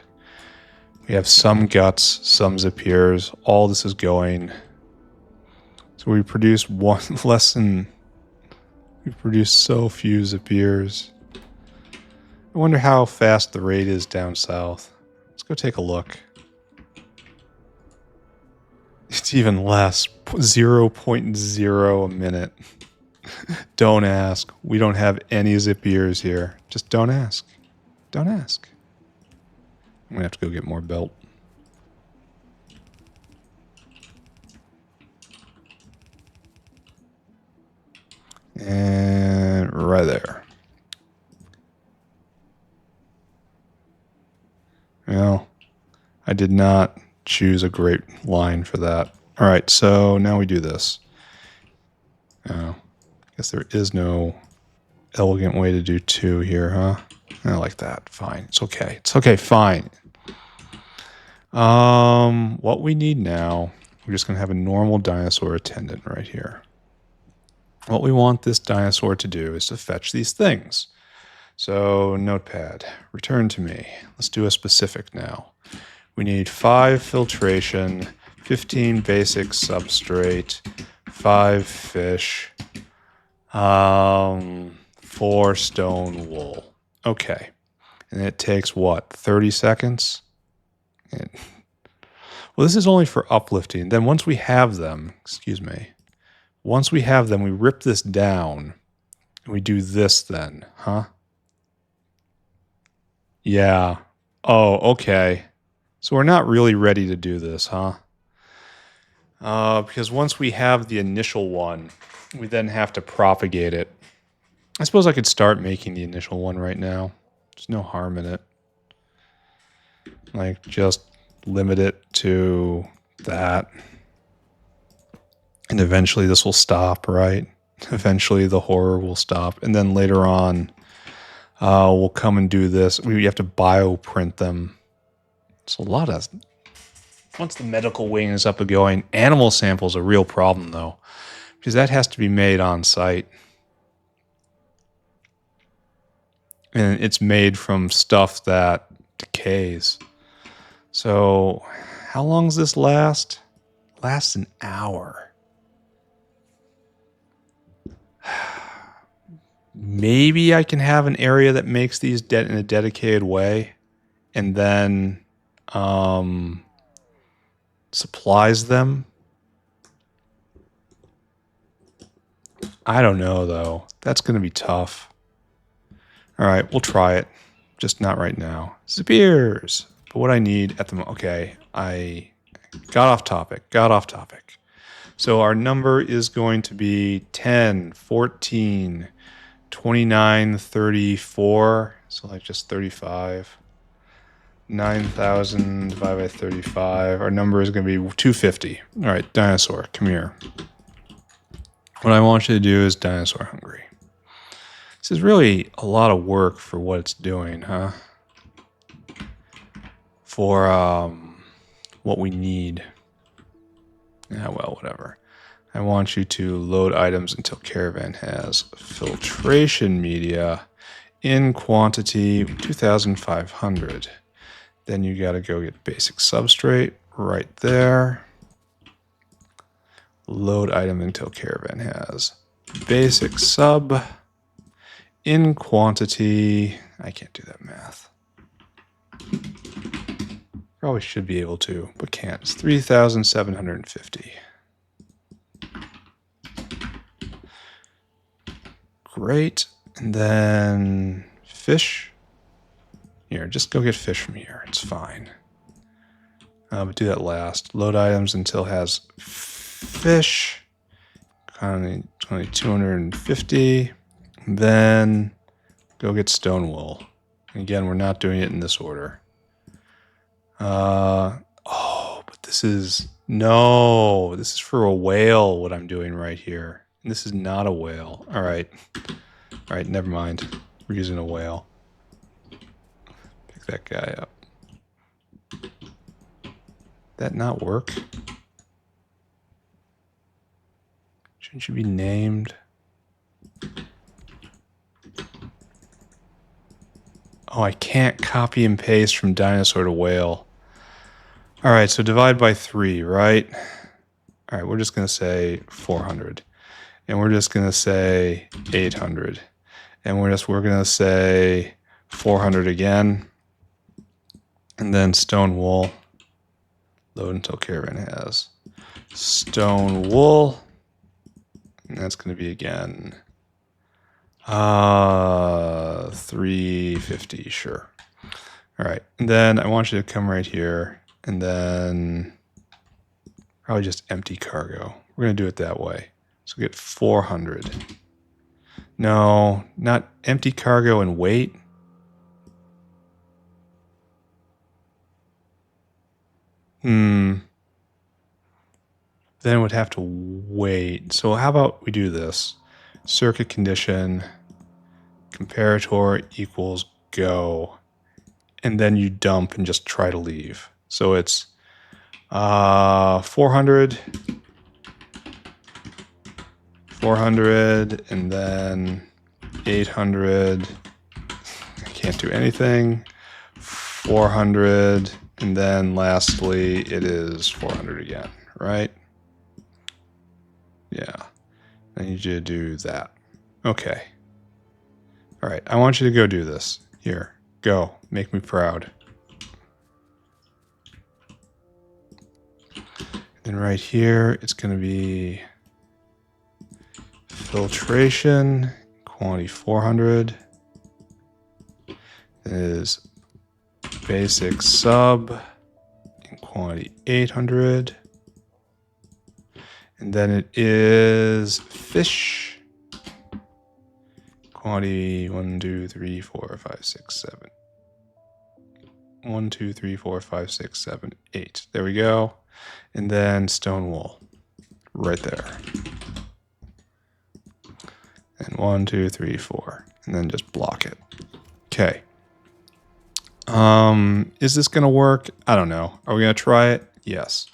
We have some guts, some Zipirs. All this is going. So we produce we produce so few Zipirs. I wonder how fast the rate is down south. Let's go take a look. It's even less, 0.0 a minute. Don't ask. We don't have any Zipirs here. Just don't ask. Don't ask. I'm going to have to go get more belt. And right there. Well, I did not choose a great line for that. All right, so now we do this. Oh, I guess there is no elegant way to do two here, huh? I like that. Fine. It's okay. It's okay. Fine. What we need now, we're just going to have a normal dinosaur attendant right here. What we want this dinosaur to do is to fetch these things. So, notepad, return to me. Let's do a specific now. We need 5 filtration, 15 basic substrate, 5 fish, 4 stone wool. Okay. And it takes what, 30 seconds? Well, this is only for uplifting. Then once we have them, once we have them, we rip this down and we do this then, huh? Yeah. Oh, okay. So we're not really ready to do this, huh? Because once we have the initial one, we then have to propagate it. I suppose I could start making the initial one right now. There's no harm in it. Like, just limit it to that. And eventually this will stop, right? Eventually the horror will stop. And then later on, we'll come and do this. We have to bioprint them. It's a lot of... Once the medical wing is up and going, animal samples are a real problem, though. Because that has to be made on site. And it's made from stuff that decays. So, how long does this last? It lasts an hour. Maybe I can have an area that makes these in a dedicated way and then supplies them. I don't know, though. That's going to be tough. All right, we'll try it. Just not right now. Zipirs. But what I need at the moment... Okay, I got off topic. So our number is going to be 10, 14, 29, 34. So like just 35. 9,000 divided by 35. Our number is going to be 250. All right, dinosaur, come here. What I want you to do is dinosaur hungry. This is really a lot of work for what it's doing, huh? For what we need. Yeah, well, whatever. I want you to load items until caravan has filtration media in quantity 2,500. Then you got to go get basic substrate right there. Load item until caravan has basic sub in quantity. I can't do that math. Probably should be able to, but can't. It's 3,750. Great. And then fish. Here, just go get fish from here. It's fine. But do that last. Load items until has fish. 250. Then go get stone wool. Again, we're not doing it in this order. But this is... No, this is for a whale, what I'm doing right here. And this is not a whale. All right, never mind. We're using a whale. Pick that guy up. That not work? Shouldn't you be named? Oh, I can't copy and paste from dinosaur to whale. All right, so divide by 3, right? All right, we're just going to say 400. And we're just going to say 800. And we're going to say 400 again. And then stone wool. Load until caravan has stone wool. And that's going to be again 350, sure. All right, and then I want you to come right here and then probably just empty cargo. We're going to do it that way. So get 400. No, not empty cargo and weight. Then it would have to wait. So how about we do this? Circuit condition, comparator equals go. And then you dump and just try to leave. So it's 400, and then 800. I can't do anything. 400, and then lastly, it is 400 again, right? Yeah. I need you to do that. Okay. All right. I want you to go do this. Here. Go. Make me proud. Then right here, it's going to be filtration, quantity 400. It is basic sub in quantity 800. And then it is fish. Quantity 1, 2, 3, 4, 5, 6, 7. 1, 2, 3, 4, 5, 6, 7, 8. There we go. And then stone wool. Right there. And 1, 2, 3, 4. And then just block it. Okay. Is this going to work? I don't know. Are we going to try it? Yes.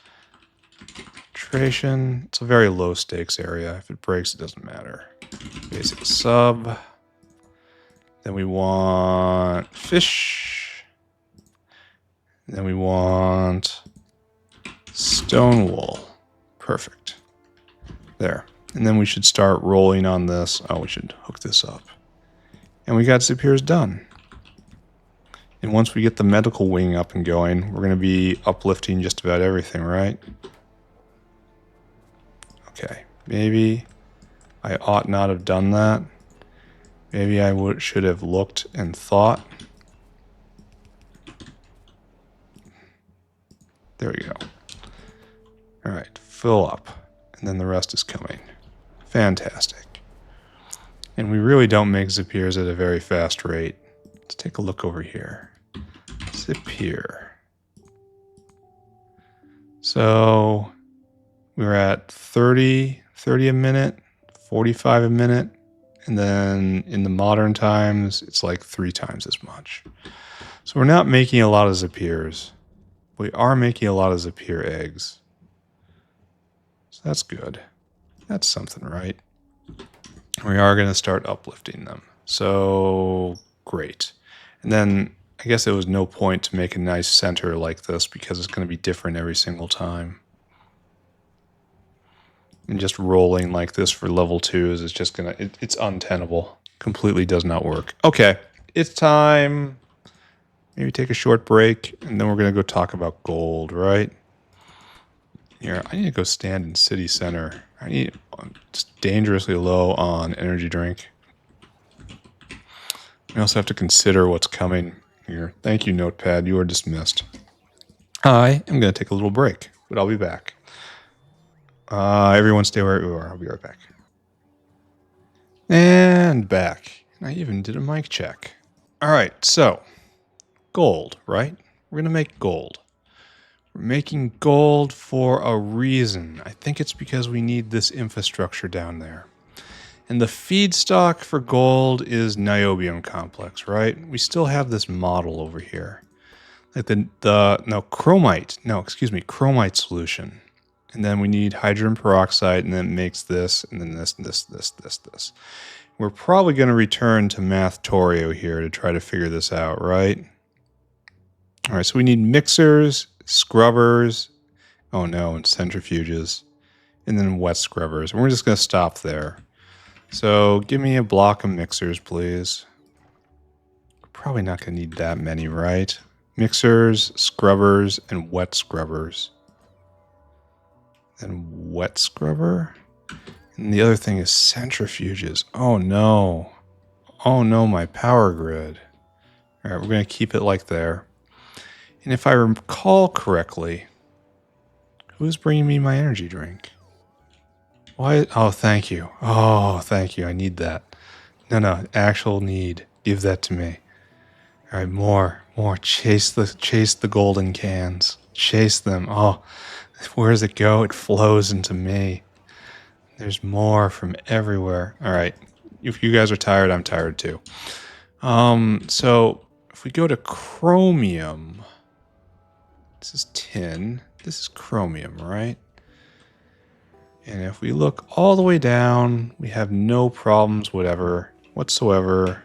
Filtration. It's a very low stakes area. If it breaks, it doesn't matter. Basic sub. Then we want fish. Then we want stone wool. Perfect. There. And then we should start rolling on this. Oh, we should hook this up. And we got Zipirs done. And once we get the medical wing up and going, we're going to be uplifting just about everything, right? Okay, maybe I ought not have done that. Maybe I should have looked and thought. There we go. All right, fill up, and then the rest is coming. Fantastic. And we really don't make Zipirs at a very fast rate. Let's take a look over here. Zipir. So we're at 30 a minute, 45 a minute, and then in the modern times, it's like 3 times as much. So we're not making a lot of Zipirs. We are making a lot of Zipir eggs. So that's good. That's something, right? We are going to start uplifting them. So great. And then I guess there was no point to make a nice center like this because it's going to be different every single time. And just rolling like this for level 2s is just going to, it's untenable. Completely does not work. Okay, it's time. Maybe take a short break and then we're going to go talk about gold, right? Here, I need to go stand in city center. It's dangerously low on energy drink. I also have to consider what's coming here. Thank you, Notepad. You are dismissed. I am going to take a little break, but I'll be back. Everyone stay where you are. I'll be right back. And back. I even did a mic check. All right, so gold, right? We're going to make gold. We're making gold for a reason. I think it's because we need this infrastructure down there. And the feedstock for gold is niobium complex, right? We still have this model over here. Like chromite solution. And then we need hydrogen peroxide, and then it makes this, and then this. We're probably going to return to Factorio here to try to figure this out, right? All right, so we need mixers, scrubbers, oh no, and centrifuges, and then wet scrubbers. And we're just going to stop there. So give me a block of mixers, please. We're probably not going to need that many, right? Mixers, scrubbers, and wet scrubbers. Then wet scrubber. And the other thing is centrifuges. Oh no. Oh no, my power grid. All right, we're going to keep it like there. And if I recall correctly, who's bringing me my energy drink? Why? Oh, thank you. Oh, thank you. I need that. No, actual need. Give that to me. All right, more. Chase the golden cans. Chase them. Oh, where does it go? It flows into me. There's more from everywhere. All right. If you guys are tired, I'm tired too. So if we go to chromium, this is tin. This is chromium, right? And if we look all the way down, we have no problems whatsoever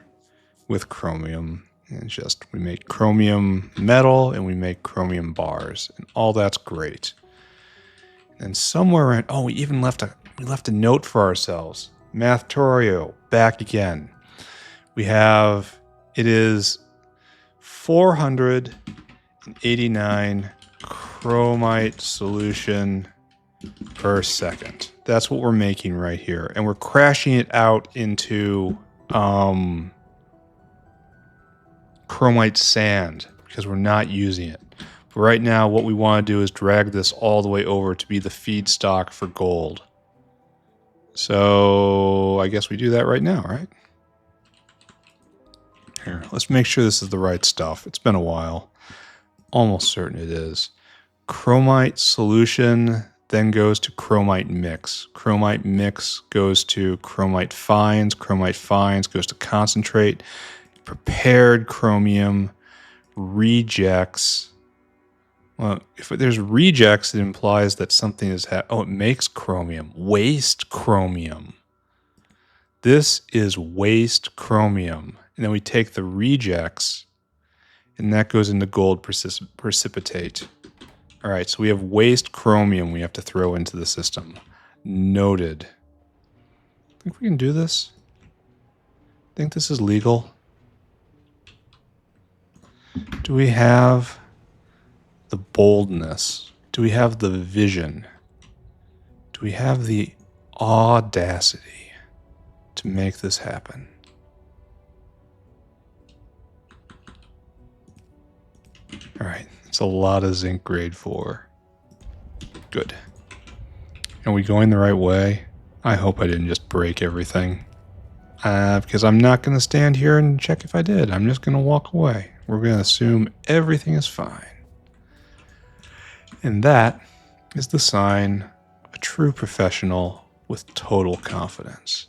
with chromium. And just we make chromium metal and we make chromium bars, and all that's great. And somewhere around, oh, we even left a note for ourselves. Factorio, back again. It is 489 chromite solution per second. That's what we're making right here. And we're crashing it out into chromite sand because we're not using it. But right now, what we want to do is drag this all the way over to be the feedstock for gold. So I guess we do that right now, right? Here, let's make sure this is the right stuff. It's been a while. Almost certain it is. Chromite solution then goes to chromite mix. Chromite mix goes to chromite fines. Chromite fines goes to concentrate. Prepared chromium rejects. Well, if there's rejects, it implies that something is it makes chromium. Waste chromium. This is waste chromium. And then we take the rejects, and that goes into gold precipitate. All right, so we have waste chromium we have to throw into the system. Noted. Think we can do this? Think this is legal? Do we have the boldness? Do we have the vision? Do we have the audacity to make this happen? All right, it's a lot of zinc grade 4. Good. Are we going the right way? I hope I didn't just break everything. Because I'm not going to stand here and check if I did. I'm just going to walk away. We're going to assume everything is fine. And that is the sign of a true professional with total confidence.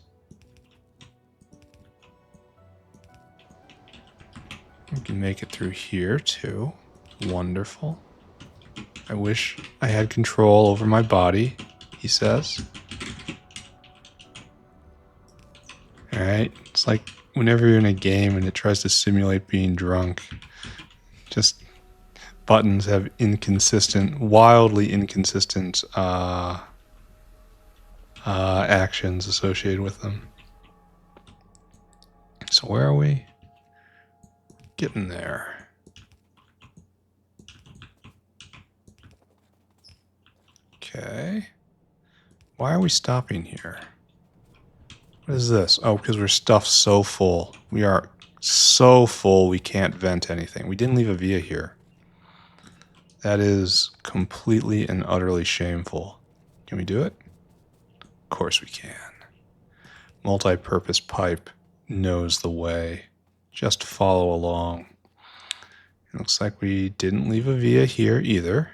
We can make it through here too. Wonderful. I wish I had control over my body, he says. Alright, it's like whenever you're in a game and it tries to simulate being drunk, just buttons have wildly inconsistent actions associated with them. So where are we? Getting there. Okay. Why are we stopping here? What is this? Oh, because we're stuffed so full. We are so full we can't vent anything. We didn't leave a via here. That is completely and utterly shameful. Can we do it? Of course we can. Multi-purpose pipe knows the way. Just follow along. It looks like we didn't leave a via here either.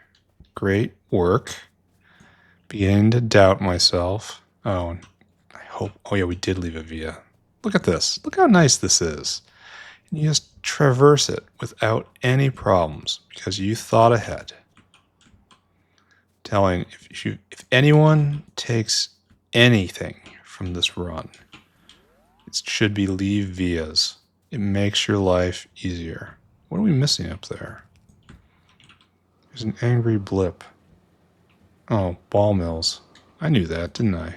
Great work. Beginning to doubt myself. Oh, I hope. Oh yeah, we did leave a via. Look at this. Look how nice this is. And you just traverse it without any problems because you thought ahead. Telling if anyone takes anything from this run, it should be leave vias. It makes your life easier. What are we missing up there? There's an angry blip. Oh, ball mills. I knew that, didn't I?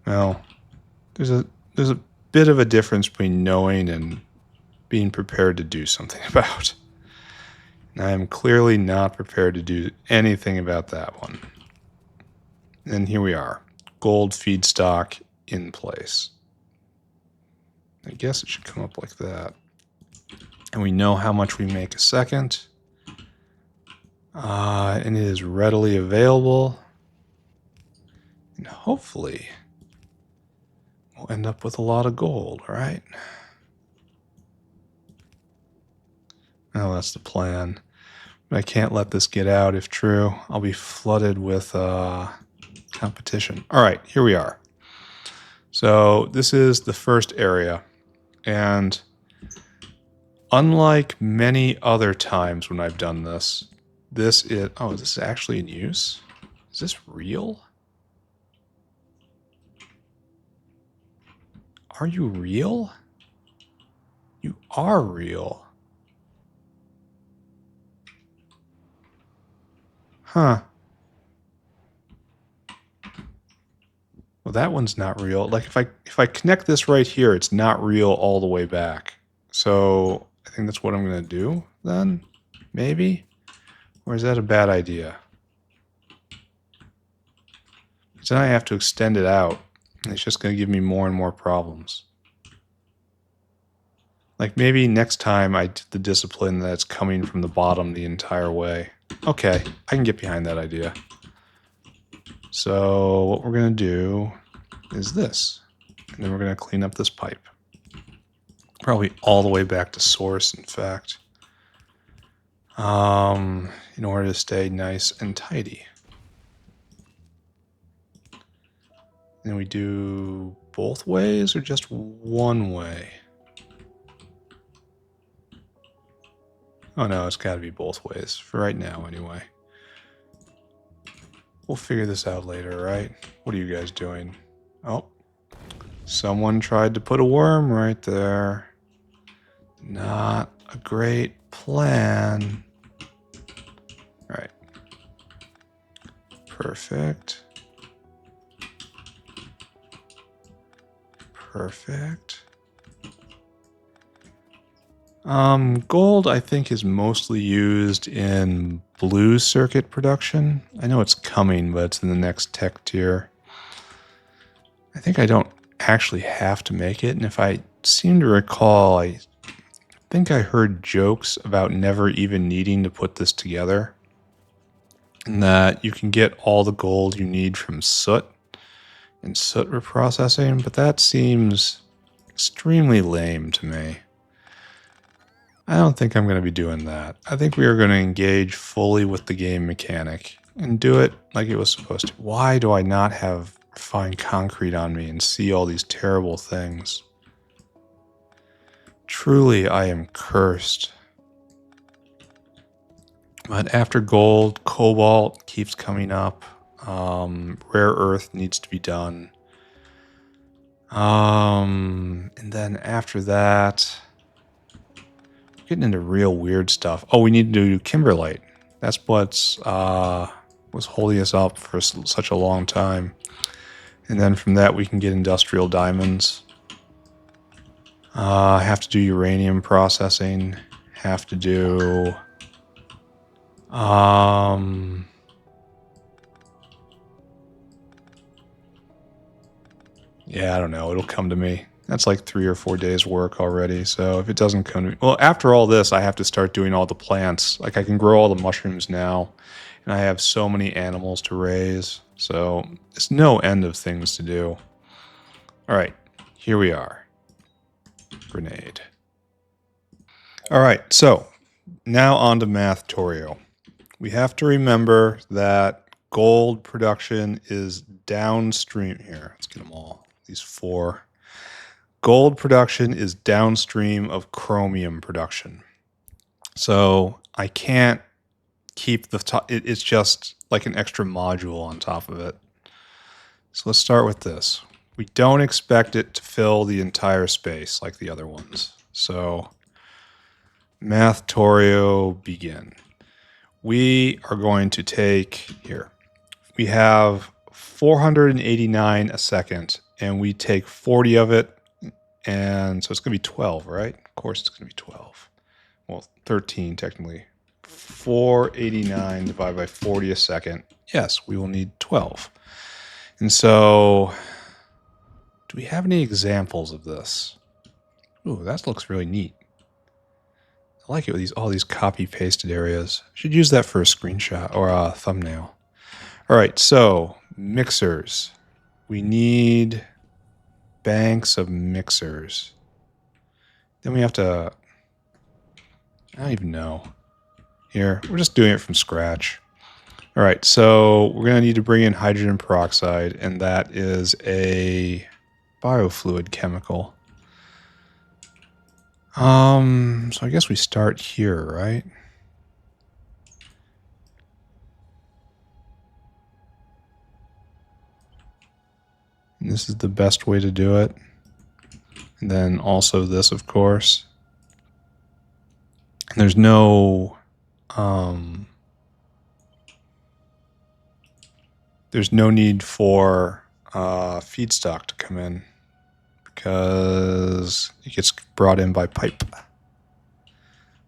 Well, there's a bit of a difference between knowing and being prepared to do something about. And I am clearly not prepared to do anything about that one. And here we are. Gold feedstock in place. I guess it should come up like that. And we know how much we make a second. And it is readily available. And hopefully we'll end up with a lot of gold, right? Oh, that's the plan. But I can't let this get out if true. I'll be flooded with competition. All right, here we are. So this is the first area. And unlike many other times when I've done this, this is... Oh, is this actually in use? Is this real? Are you real? You are real. Huh. Well, that one's not real. Like if I connect this right here, it's not real all the way back. So I think that's what I'm going to do then, maybe? Or is that a bad idea? Because then I have to extend it out, and it's just going to give me more and more problems. Like maybe next time I do the discipline that's coming from the bottom the entire way. Okay, I can get behind that idea. So what we're going to do is this. And then we're going to clean up this pipe. Probably all the way back to source, in fact. In order to stay nice and tidy. And we do both ways or just one way? Oh no, it's got to be both ways. For right now, anyway. We'll figure this out later, right? What are you guys doing? Oh. Someone tried to put a worm right there. Not a great plan. All right. Perfect. Perfect. Gold, I think, is mostly used in blue circuit production. I know it's coming, but it's in the next tech tier. I think I don't actually have to make it, and if I seem to recall, I think I heard jokes about never even needing to put this together, and that you can get all the gold you need from soot and soot reprocessing, but that seems extremely lame to me. I don't think I'm going to be doing that. I think we are going to engage fully with the game mechanic and do it like it was supposed to. Why do I not have refined concrete on me and see all these terrible things? Truly, I am cursed. But after gold, cobalt keeps coming up. Rare earth needs to be done. And then after that, getting into real weird stuff. Oh, we need to do kimberlite. That's what's was holding us up for such a long time. And then from that, we can get industrial diamonds. Have to do uranium processing. Have to do... yeah, I don't know. It'll come to me. That's like 3 or 4 days work already. So if it doesn't come to me... well, after all this, I have to start doing all the plants. Like I can grow all the mushrooms now. And I have so many animals to raise. So it's no end of things to do. All right, here we are. Grenade. All right, so now on to Factorio. We have to remember that gold production is downstream. Here, let's get them all. These 4. Gold production is downstream of chromium production. So I can't keep the top. It's just like an extra module on top of it. So let's start with this. We don't expect it to fill the entire space like the other ones. So Factorio begin. We are going to take here. We have 489 a second, and we take 40 of it, and so it's going to be 12, right? Of course, it's going to be 12. Well, 13 technically. 489 divided by 40 a second. Yes, we will need 12. And so, do we have any examples of this? Ooh, that looks really neat. I like it with all these copy-pasted areas. Should use that for a screenshot or a thumbnail. All right, so mixers. We need banks of mixers. Then we have to... I don't even know. Here, we're just doing it from scratch. All right, so we're going to need to bring in hydrogen peroxide, and that is a biofluid chemical. So I guess we start here, right? And this is the best way to do it. And then also this, of course. And there's no need for feedstock to come in because it gets brought in by pipe.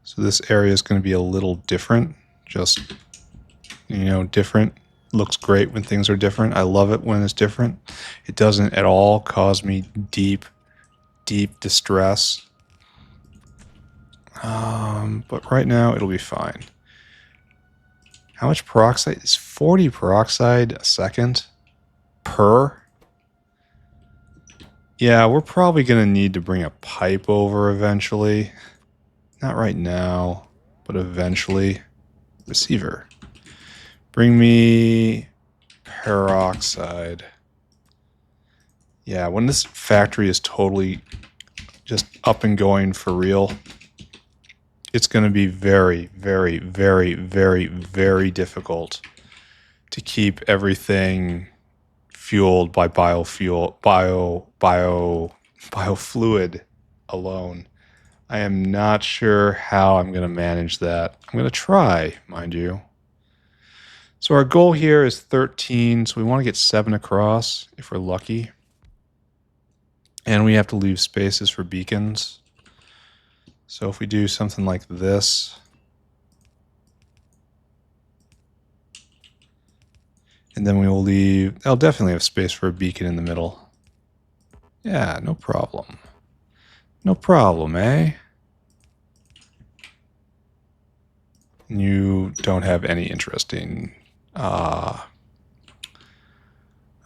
So this area is going to be a little different, just, different. Looks great when things are different. I love it when it's different. It doesn't at all cause me deep distress. But right now it'll be fine. How much peroxide? It's 40 peroxide a second per. Yeah, we're probably going to need to bring a pipe over eventually. Not right now, but eventually. Receiver. Bring me peroxide. Yeah, when this factory is totally just up and going for real, it's going to be very, very, very, very, very difficult to keep everything fueled by biofluid alone. I am not sure how I'm going to manage that. I'm going to try, mind you. So our goal here is 13, so we want to get 7 across if we're lucky. And we have to leave spaces for beacons. So if we do something like this, and then we will leave, I'll definitely have space for a beacon in the middle. Yeah, no problem. No problem, eh? You don't have any interesting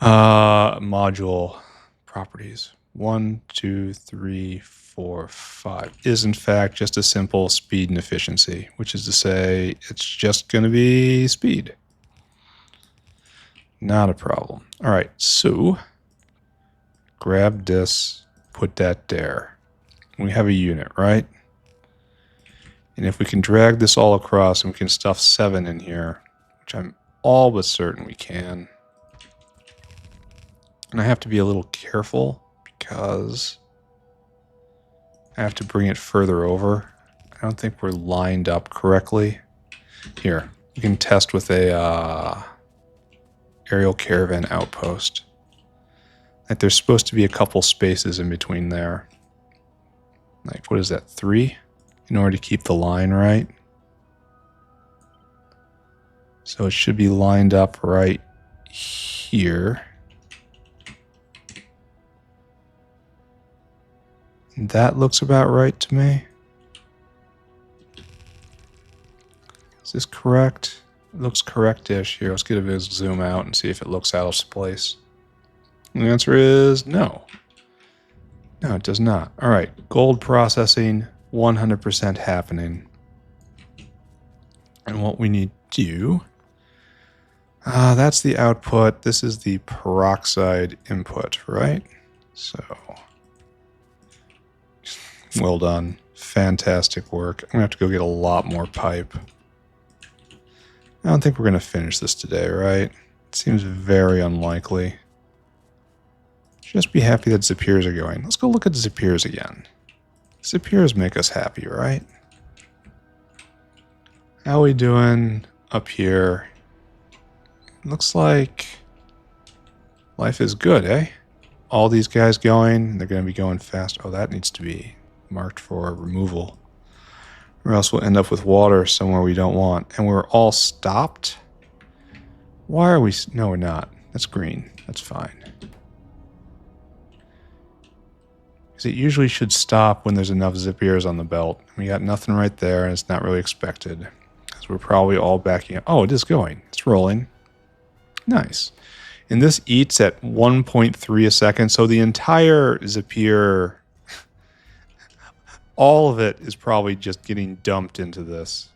module properties. 1, 2, 3, 4, 5 is in fact just a simple speed and efficiency, which is to say it's just going to be speed. Not a problem. All right, so grab this, put that there. We have a unit, right? And if we can drag this all across and we can stuff 7 in here, which I'm all but certain we can. And I have to be a little careful because I have to bring it further over. I don't think we're lined up correctly. Here, you can test with a aerial caravan outpost. Like there's supposed to be a couple spaces in between there. Like, what is that, 3? In order to keep the line right. So it should be lined up right here. And that looks about right to me. Is this correct? It looks correct-ish. Here, let's get a zoom out and see if it looks out of place. And the answer is no. No, it does not. All right, gold processing, 100% happening. And what we need to do, that's the output. This is the peroxide input, right? So, well done. Fantastic work. I'm going to have to go get a lot more pipe. I don't think we're going to finish this today, right? It seems very unlikely. Just be happy that Zipirs are going. Let's go look at Zipirs again. Zipirs make us happy, right? How are we doing up here? Looks like life is good, eh? All these guys going. They're going to be going fast. Oh, that needs to be marked for removal. Or else we'll end up with water somewhere we don't want. And we're all stopped? Why are we... No, we're not. That's green. That's fine. Because it usually should stop when there's enough Zipirs on the belt. We got nothing right there, and it's not really expected. Because we're probably all backing up. Oh, it is going. It's rolling. Nice. And this eats at 1.3 a second, so the entire Zipir... all of it is probably just getting dumped into this.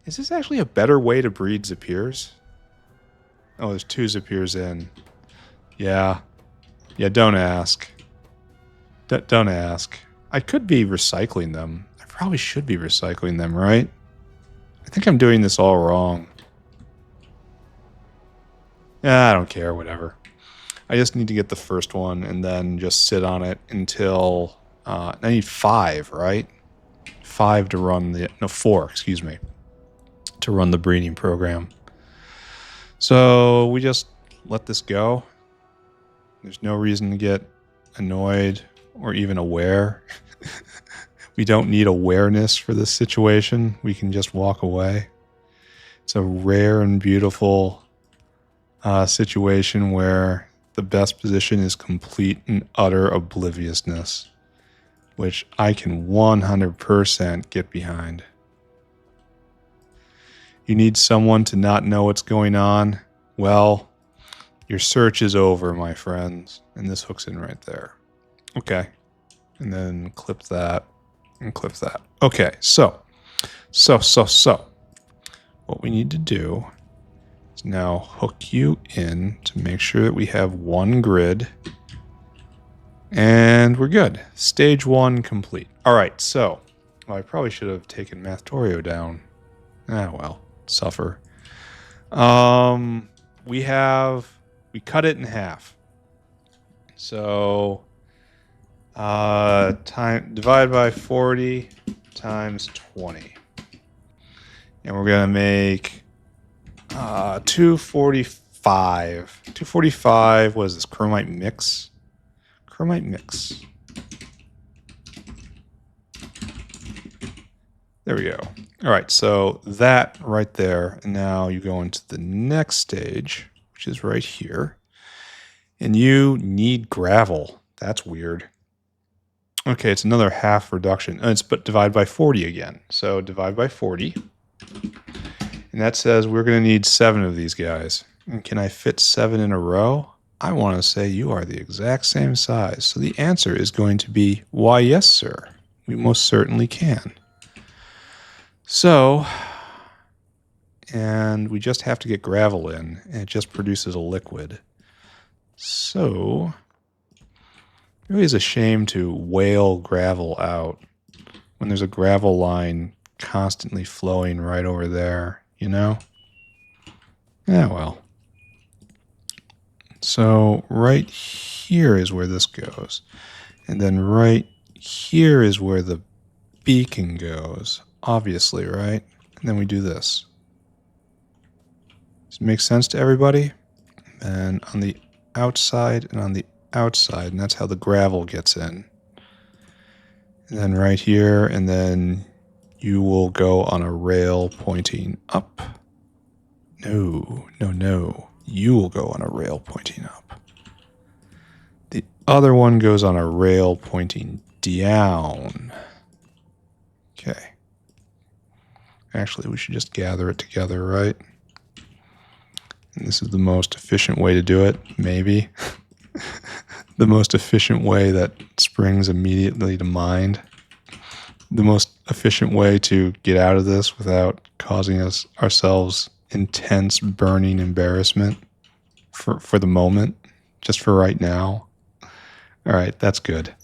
Is this actually a better way to breed Zipirs? Oh, there's 2 Zipirs in. Yeah. Yeah, don't ask. Don't ask. I could be recycling them. I probably should be recycling them, right? I think I'm doing this all wrong. Yeah, I don't care, whatever. I just need to get the first one and then just sit on it until... I need 5, right? 5 to run the... No, 4, excuse me. To run the breeding program. So we just let this go. There's no reason to get annoyed or even aware. We don't need awareness for this situation. We can just walk away. It's a rare and beautiful situation where the best position is complete and utter obliviousness, which I can 100% get behind. You need someone to not know what's going on? Well, your search is over, my friends. And this hooks in right there. Okay. And then clip that and clip that. Okay, so. What we need to do is now hook you in to make sure that we have one grid. And we're good. Stage 1 complete. All right, so I probably should have taken Factorio down. Ah, well, suffer. We cut it in half. So divide by 40 times 20. And we're going to make 245. 245, what is this, chromite mix? Chromite mix. There we go. All right, so that right there. And now you go into the next stage, which is right here. And you need gravel. That's weird. Okay, it's another half reduction. But divide by 40 again. So divide by 40. And that says we're going to need 7 of these guys. And can I fit 7 in a row? I want to say you are the exact same size. So the answer is going to be, why, yes, sir. We most certainly can. So, and we just have to get gravel in, and it just produces a liquid. So, it really is a shame to whale gravel out when there's a gravel line constantly flowing right over there, you know? Yeah, well. So, right here is where this goes. And then right here is where the beacon goes. Obviously, right? And then we do this. Does it make sense to everybody? And on the outside and on the outside, and that's how the gravel gets in. And then right here, and then you will go on a rail pointing up. No, no, no. You will go on a rail pointing up. The other one goes on a rail pointing down. Okay. Actually, we should just gather it together, right? And this is the most efficient way to do it, maybe. The most efficient way that springs immediately to mind. The most efficient way to get out of this without causing ourselves intense burning embarrassment for the moment, just for right now. All right, that's good.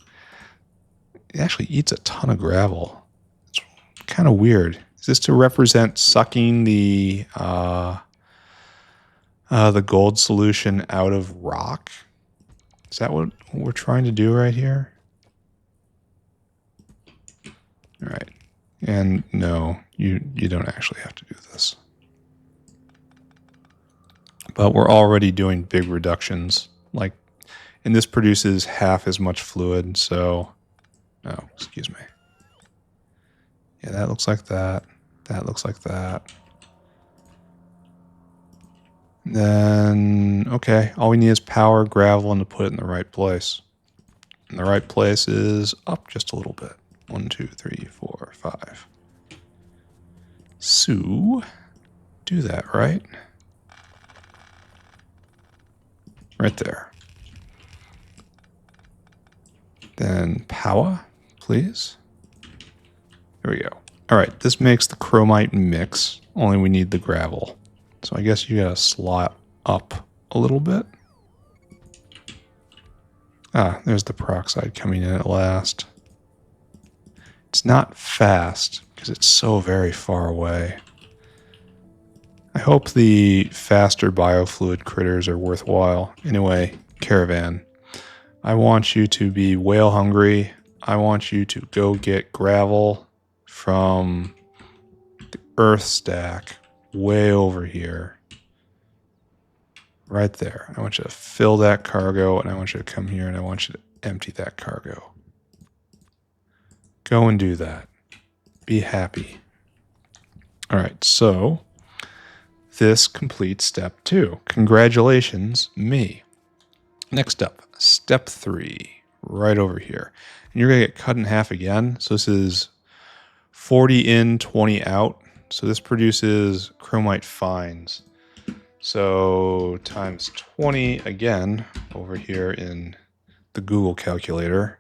It actually eats a ton of gravel. It's kind of weird. Is this to represent sucking the gold solution out of rock? Is that what we're trying to do right here? All right. And no, you don't actually have to do this. But we're already doing big reductions. Like, and this produces half as much fluid, so... Oh, excuse me. Yeah, that looks like that. That looks like that. Then, okay, all we need is power, gravel, and to put it in the right place. And the right place is up just a little bit. 1, 2, 3, 4, 5. So, do that, right? Right there. Then power, please. There we go. All right, this makes the chromite mix, only we need the gravel. So I guess you gotta slot up a little bit. Ah, there's the peroxide coming in at last. It's not fast because it's so very far away. I hope the faster biofluid critters are worthwhile. Anyway, caravan. I want you to be whale hungry. I want you to go get gravel from the earth stack way over here. Right there. I want you to fill that cargo, and I want you to come here, and I want you to empty that cargo. Go and do that. Be happy. All right, so this completes step 2. Congratulations, me. Next up, step 3, right over here. And you're going to get cut in half again. So this is 40 in, 20 out. So this produces chromite fines. So times 20 again over here in the Google calculator.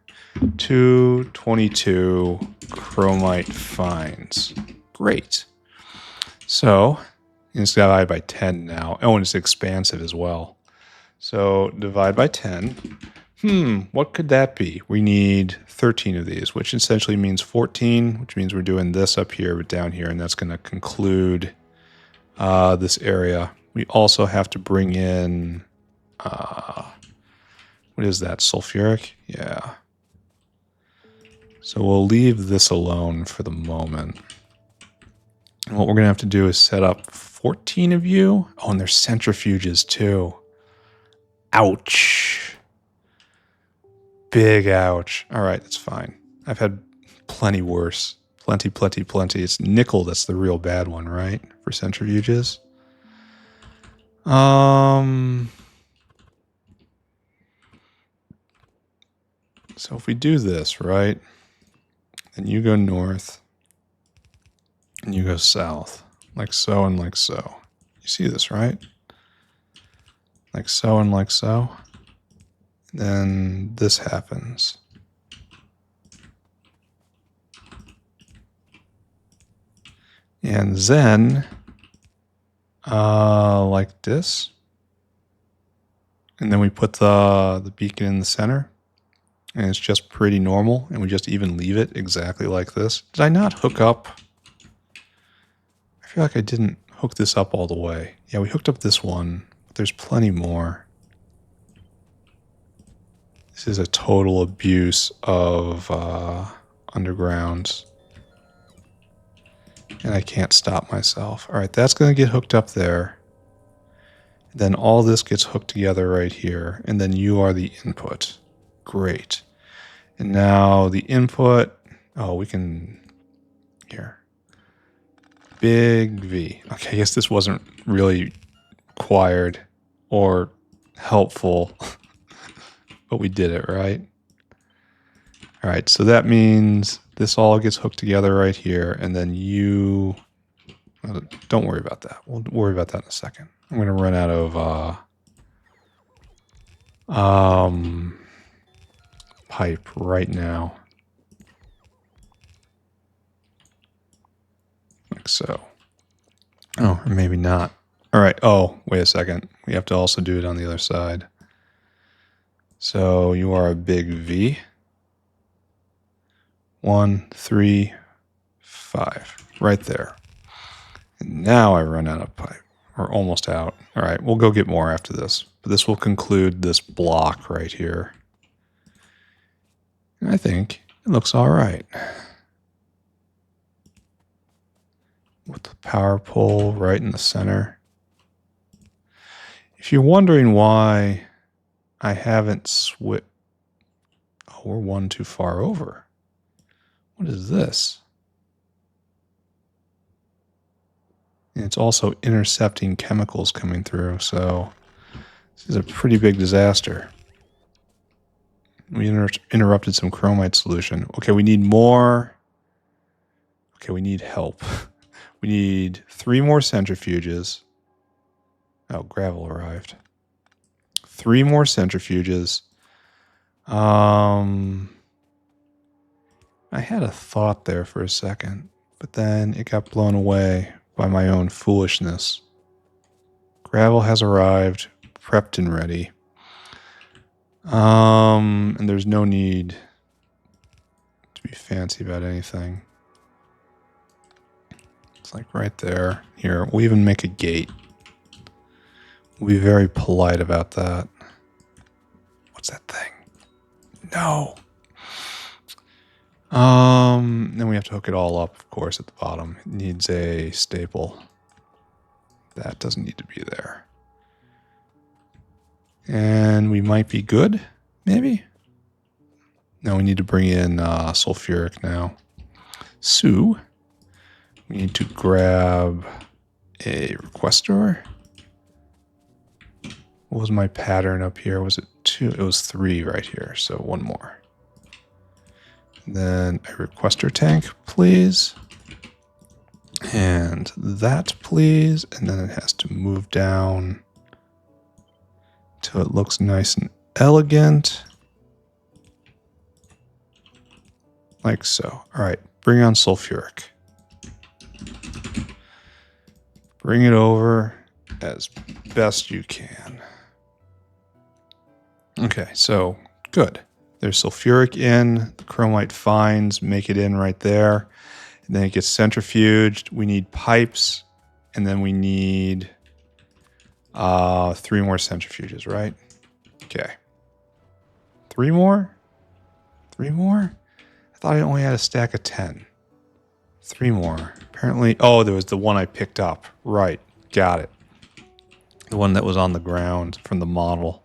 222 chromite fines. Great. So it's divided by 10 now. Oh, and it's expansive as well. So divide by 10. What could that be? We need 13 of these, which essentially means 14, which means we're doing this up here, but down here, and that's going to conclude this area. We also have to bring in, what is that, sulfuric? Yeah. So we'll leave this alone for the moment. And what we're going to have to do is set up 14 of you. Oh, and there's centrifuges too. Ouch. Big ouch. All right, that's fine. I've had plenty worse. Plenty, plenty, plenty. It's nickel that's the real bad one, right? For centrifuges. So if we do this, right? And you go north. And you go south. Like so and like so. You see this, right? Like so and like so. Then this happens. And then, like this. And then we put the beacon in the center. And it's just pretty normal. And we just even leave it exactly like this. Did I not hook up? I feel like I didn't hook this up all the way. Yeah, we hooked up this one. But there's plenty more. This is a total abuse of undergrounds. And I can't stop myself. All right, that's going to get hooked up there. Then all this gets hooked together right here. And then you are the input. Great. And now the input. Oh, we can... Here. Big V. Okay, I guess this wasn't really required or helpful. But we did it, right? All right, so that means this all gets hooked together right here, and then you... Don't worry about that. We'll worry about that in a second. I'm going to run out of pipe right now. Like so. Oh, or maybe not. All right. Oh, wait a second. We have to also do it on the other side. So you are a big V. 1, 3, 5. Right there. And now I run out of pipe. Or almost out. All right. We'll go get more after this. But this will conclude this block right here. And I think it looks all right. With the power pole right in the center. If you're wondering why I haven't switched... Oh, we're one too far over. What is this? And it's also intercepting chemicals coming through, so this is a pretty big disaster. We interrupted some chromite solution. Okay, we need more. Okay, we need help. We need 3 more centrifuges. Oh, gravel arrived. 3 more centrifuges. I had a thought there for a second, but then it got blown away by my own foolishness. Gravel has arrived, prepped and ready. And there's no need to be fancy about anything. It's like right there. Here, we'll even make a gate. We'll be very polite about that. What's that thing? No. Then we have to hook it all up, of course, at the bottom. It needs a staple. That doesn't need to be there. And we might be good, maybe? No, we need to bring in sulfuric now. So, we need to grab a requestor. What was my pattern up here? Was it 2? It was 3 right here, so 1 more. Then a requestor tank, please. And that, please. And then it has to move down till it looks nice and elegant. Like so. All right, bring on sulfuric. Bring it over as best you can. Okay, so good. There's sulfuric in, the chromite fines make it in right there. And then it gets centrifuged. We need pipes, and then we need 3 more centrifuges, right? Okay. 3 more? 3 more? I thought I only had a stack of 10. 3 more. Apparently, oh, there was the one I picked up. Right, got it. The one that was on the ground from the model.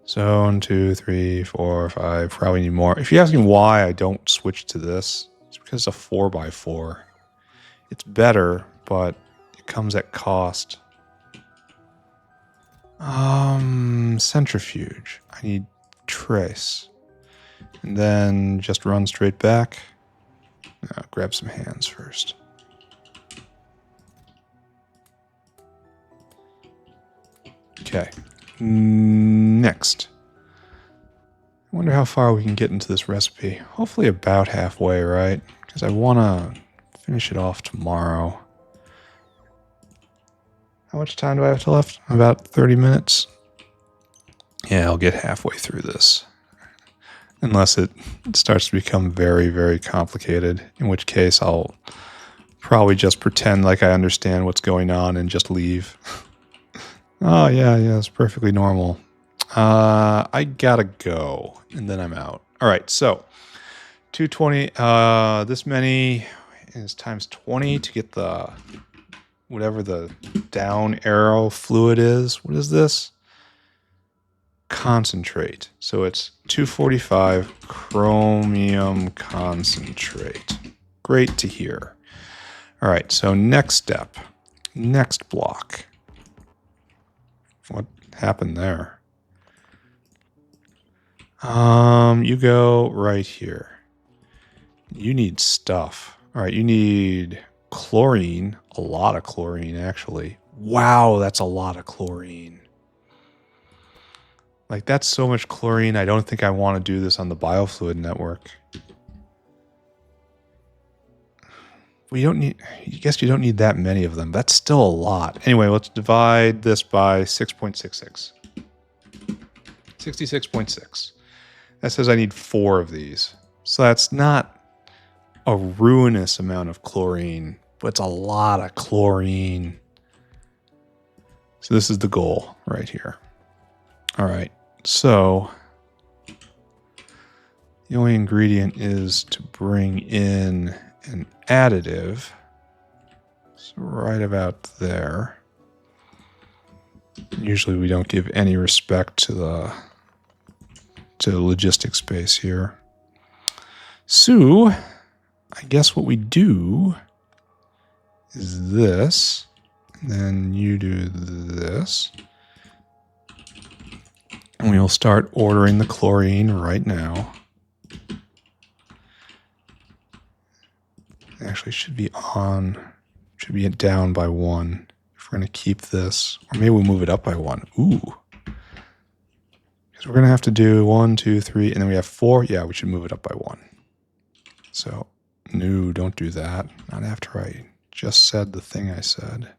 So 1, 2, 3, 4, 5. Probably need more. If you're asking why I don't switch to this, It's because it's a 4x4. It's better, but it comes at cost. Centrifuge. I need trace. And then just run straight back. Grab some hands first. Okay. Next. I wonder how far we can get into this recipe. Hopefully about halfway, right? Because I want to finish it off tomorrow. How much time do I have left? About 30 minutes? Yeah, I'll get halfway through this. Unless it starts to become very, very complicated. In which case, I'll probably just pretend like I understand what's going on and just leave. Oh, yeah, it's perfectly normal. I gotta go, and then I'm out. All right, so 220, this many is times 20 to get the, whatever the down arrow fluid is. What is this? Concentrate. So it's 245 chromium concentrate. Great to hear. All right, so next step, next block. What happened there? You go right here. You need stuff. All right, you need chlorine. A lot of chlorine, actually. Wow, that's a lot of chlorine. Like, that's so much chlorine. I don't think I want to do this on the biofluid network. We don't need, I guess you don't need that many of them. That's still a lot. Anyway, let's divide this by 6.66. 66.6. That says I need 4 of these. So that's not a ruinous amount of chlorine, but it's a lot of chlorine. So this is the goal right here. All right, so the only ingredient is to bring in an additive. So right about there. Usually we don't give any respect to the logistic space here. So I guess what we do is this, and then you do this. And we'll start ordering the chlorine right now. Actually, should be down by 1. If we're going to keep this, or maybe we'll move it up by 1. Ooh. Because we're going to have to do 1, 2, 3, and then we have 4. Yeah, we should move it up by 1. So, no, don't do that. Not after I just said the thing I said.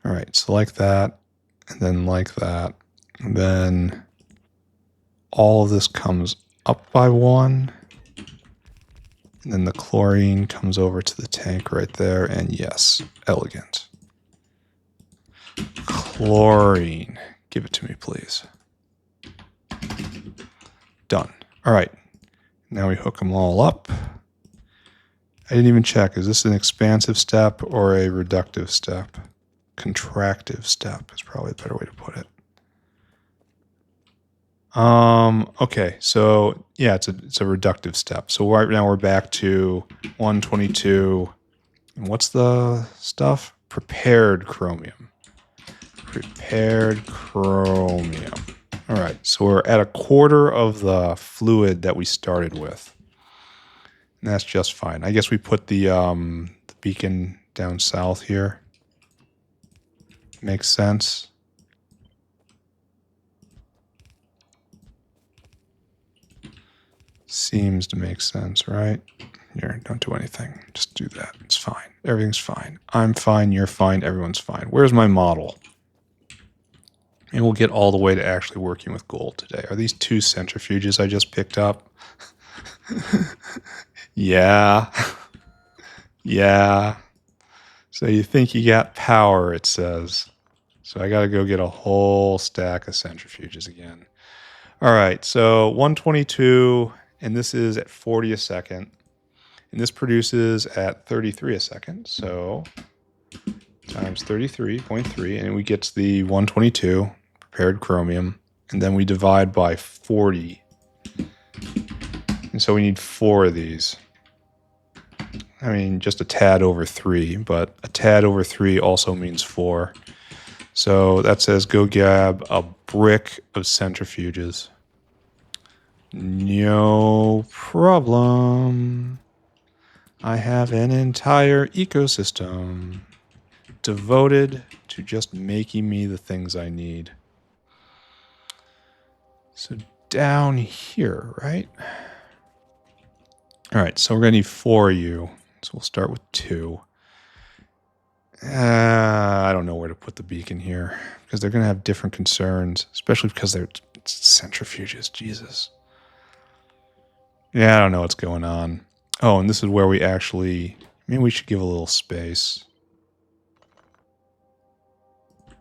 All right, so like that, and then like that, and then all of this comes up by 1. And then the chlorine comes over to the tank right there, and yes, elegant. Chlorine. Give it to me, please. Done. All right. Now we hook them all up. I didn't even check. Is this an expansive step or a reductive step? Contractive step is probably a better way to put it. Okay, so yeah, it's a reductive step. So right now we're back to 122. And what's the stuff? Prepared chromium. Prepared chromium. All right, so we're at a quarter of the fluid that we started with. And that's just fine. I guess we put the beacon down south here. Makes sense. Seems to make sense, right? Here, don't do anything. Just do that. It's fine. Everything's fine. I'm fine. You're fine. Everyone's fine. Where's my model? And we'll get all the way to actually working with gold today. Are these 2 centrifuges I just picked up? Yeah. Yeah. So you think you got power, it says. So I got to go get a whole stack of centrifuges again. All right, so 122, and this is at 40 a second. And this produces at 33 a second. So times 33.3, and we get to the 122, prepared chromium. And then we divide by 40. And And so we need 4 of these. I mean, just a tad over 3, but a tad over 3 also means 4. So that says go grab a brick of centrifuges. No problem. I have an entire ecosystem devoted to just making me the things I need. So down here, right? All right, so we're going to need 4 of you. So we'll start with 2. I don't know where to put the beacon here because they're going to have different concerns, especially because they're centrifuges. Jesus. Yeah, I don't know what's going on. Oh, and this is where we actually... Maybe we should give a little space.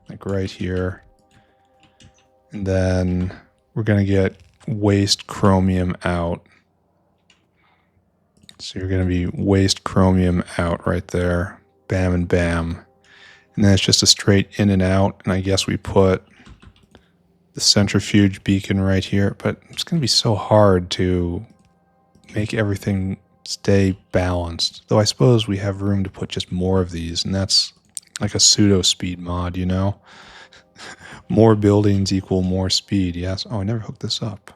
Like right here. And then we're going to get waste chromium out. So you're going to be waste chromium out right there. Bam and bam. And then it's just a straight in and out. And I guess we put the centrifuge beacon right here. But it's going to be so hard to make everything stay balanced. Though I suppose we have room to put just more of these. And that's like a pseudo speed mod, you know? More buildings equal more speed. Yes. Oh, I never hooked this up.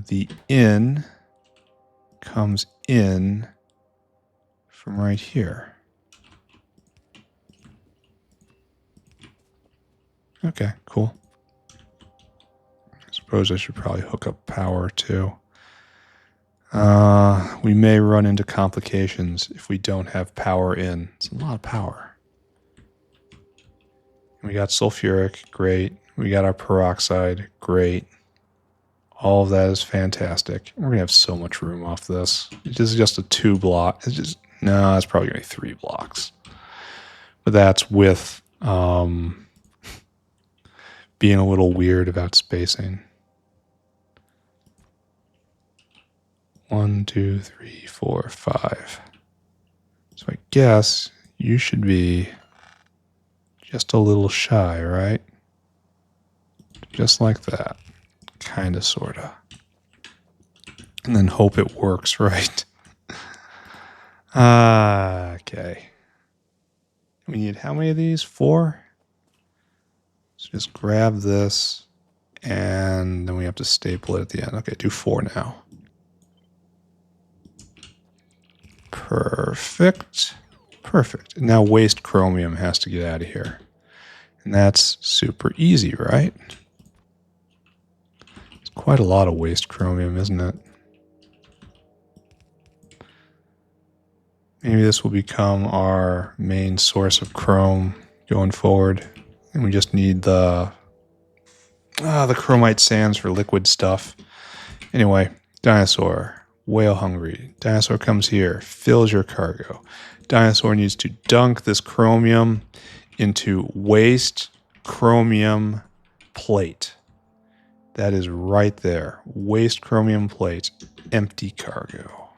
The in comes in from right here. Okay, cool. I suppose I should probably hook up power too. We may run into complications if we don't have power in. It's a lot of power. We got sulfuric, great. We got our peroxide, great. All of that is fantastic. We're going to have so much room off this. This is just a 2 block. It's just, no, it's probably going to be 3 blocks. But that's with being a little weird about spacing. 1, 2, 3, 4, 5. So I guess you should be just a little shy, right? Just like that. Kind of, sort of. And then hope it works, right? Okay. We need how many of these? 4? So just grab this, and then we have to staple it at the end. Okay, do 4 now. Perfect. Perfect. Now waste chromium has to get out of here. And that's super easy, right? It's quite a lot of waste chromium, isn't it? Maybe this will become our main source of chrome going forward. And we just need the chromite sands for liquid stuff. Anyway, dinosaur, whale hungry. Dinosaur comes here, fills your cargo. Dinosaur needs to dunk this chromium into waste chromium plate. That is right there. Waste chromium plate, empty cargo.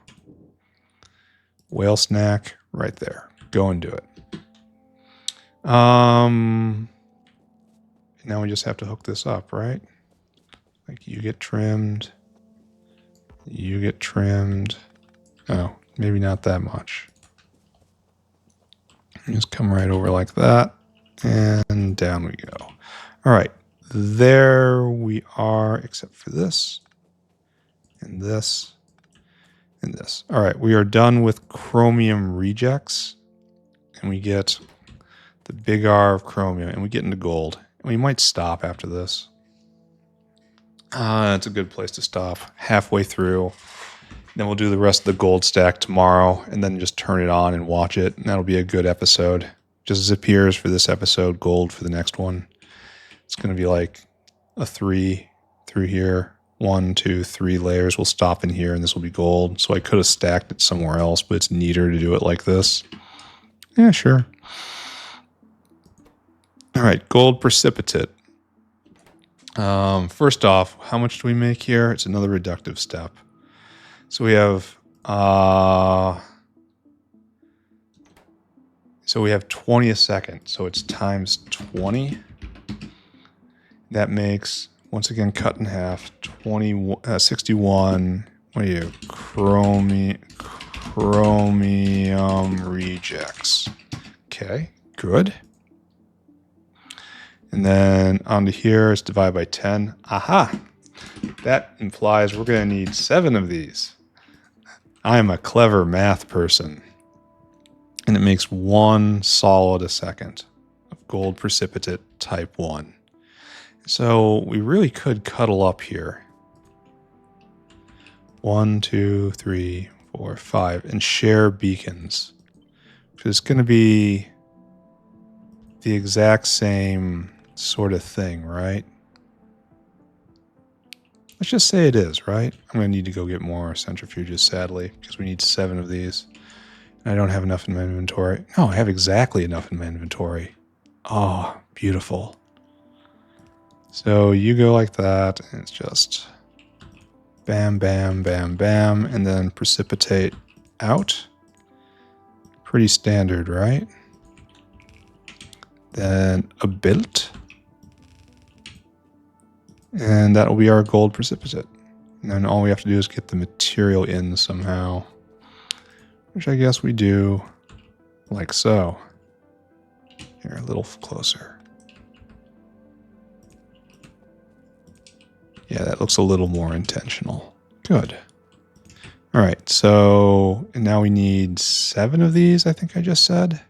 Whale snack right there. Go and do it. Now we just have to hook this up, right? Like you get trimmed. You get trimmed. Oh, maybe not that much. Just come right over like that. And down we go. All right. There we are, except for this. And this. And this. All right. We are done with chromium rejects. And we get the big R of chromium. And we get into gold. And we might stop after this. That's a good place to stop. Halfway through. Then we'll do the rest of the gold stack tomorrow. And then just turn it on and watch it. And that'll be a good episode. Just Zipirs for this episode. Gold for the next one. It's going to be like a 3 through here. 1, 2, 3 layers. We'll stop in here and this will be gold. So I could have stacked it somewhere else, but it's neater to do it like this. Yeah, sure. All right, gold precipitate. First off, how much do we make here? It's another reductive step. So we have 20 a second. So it's times 20. That makes once again, cut in half. 61. What are you? Chromium rejects. Okay, good. And then onto here is divided by 10. Aha! That implies we're going to need 7 of these. I am a clever math person. And it makes 1 solid a second of gold precipitate type 1. So we really could cuddle up here. 1, 2, 3, 4, 5, and share beacons. Which is going to be the exact same sort of thing, right? Let's just say it is, right? I'm going to need to go get more centrifuges, sadly, because we need 7 of these. And I don't have enough in my inventory. No, I have exactly enough in my inventory. Oh, beautiful. So you go like that, and it's just bam, bam, bam, bam, and then precipitate out. Pretty standard, right? Then a built. And that will be our gold precipitate. And then all we have to do is get the material in somehow. Which I guess we do like so. Here, a little closer. Yeah, that looks a little more intentional. Good. All right, so and now we need 7 of these, I think I just said.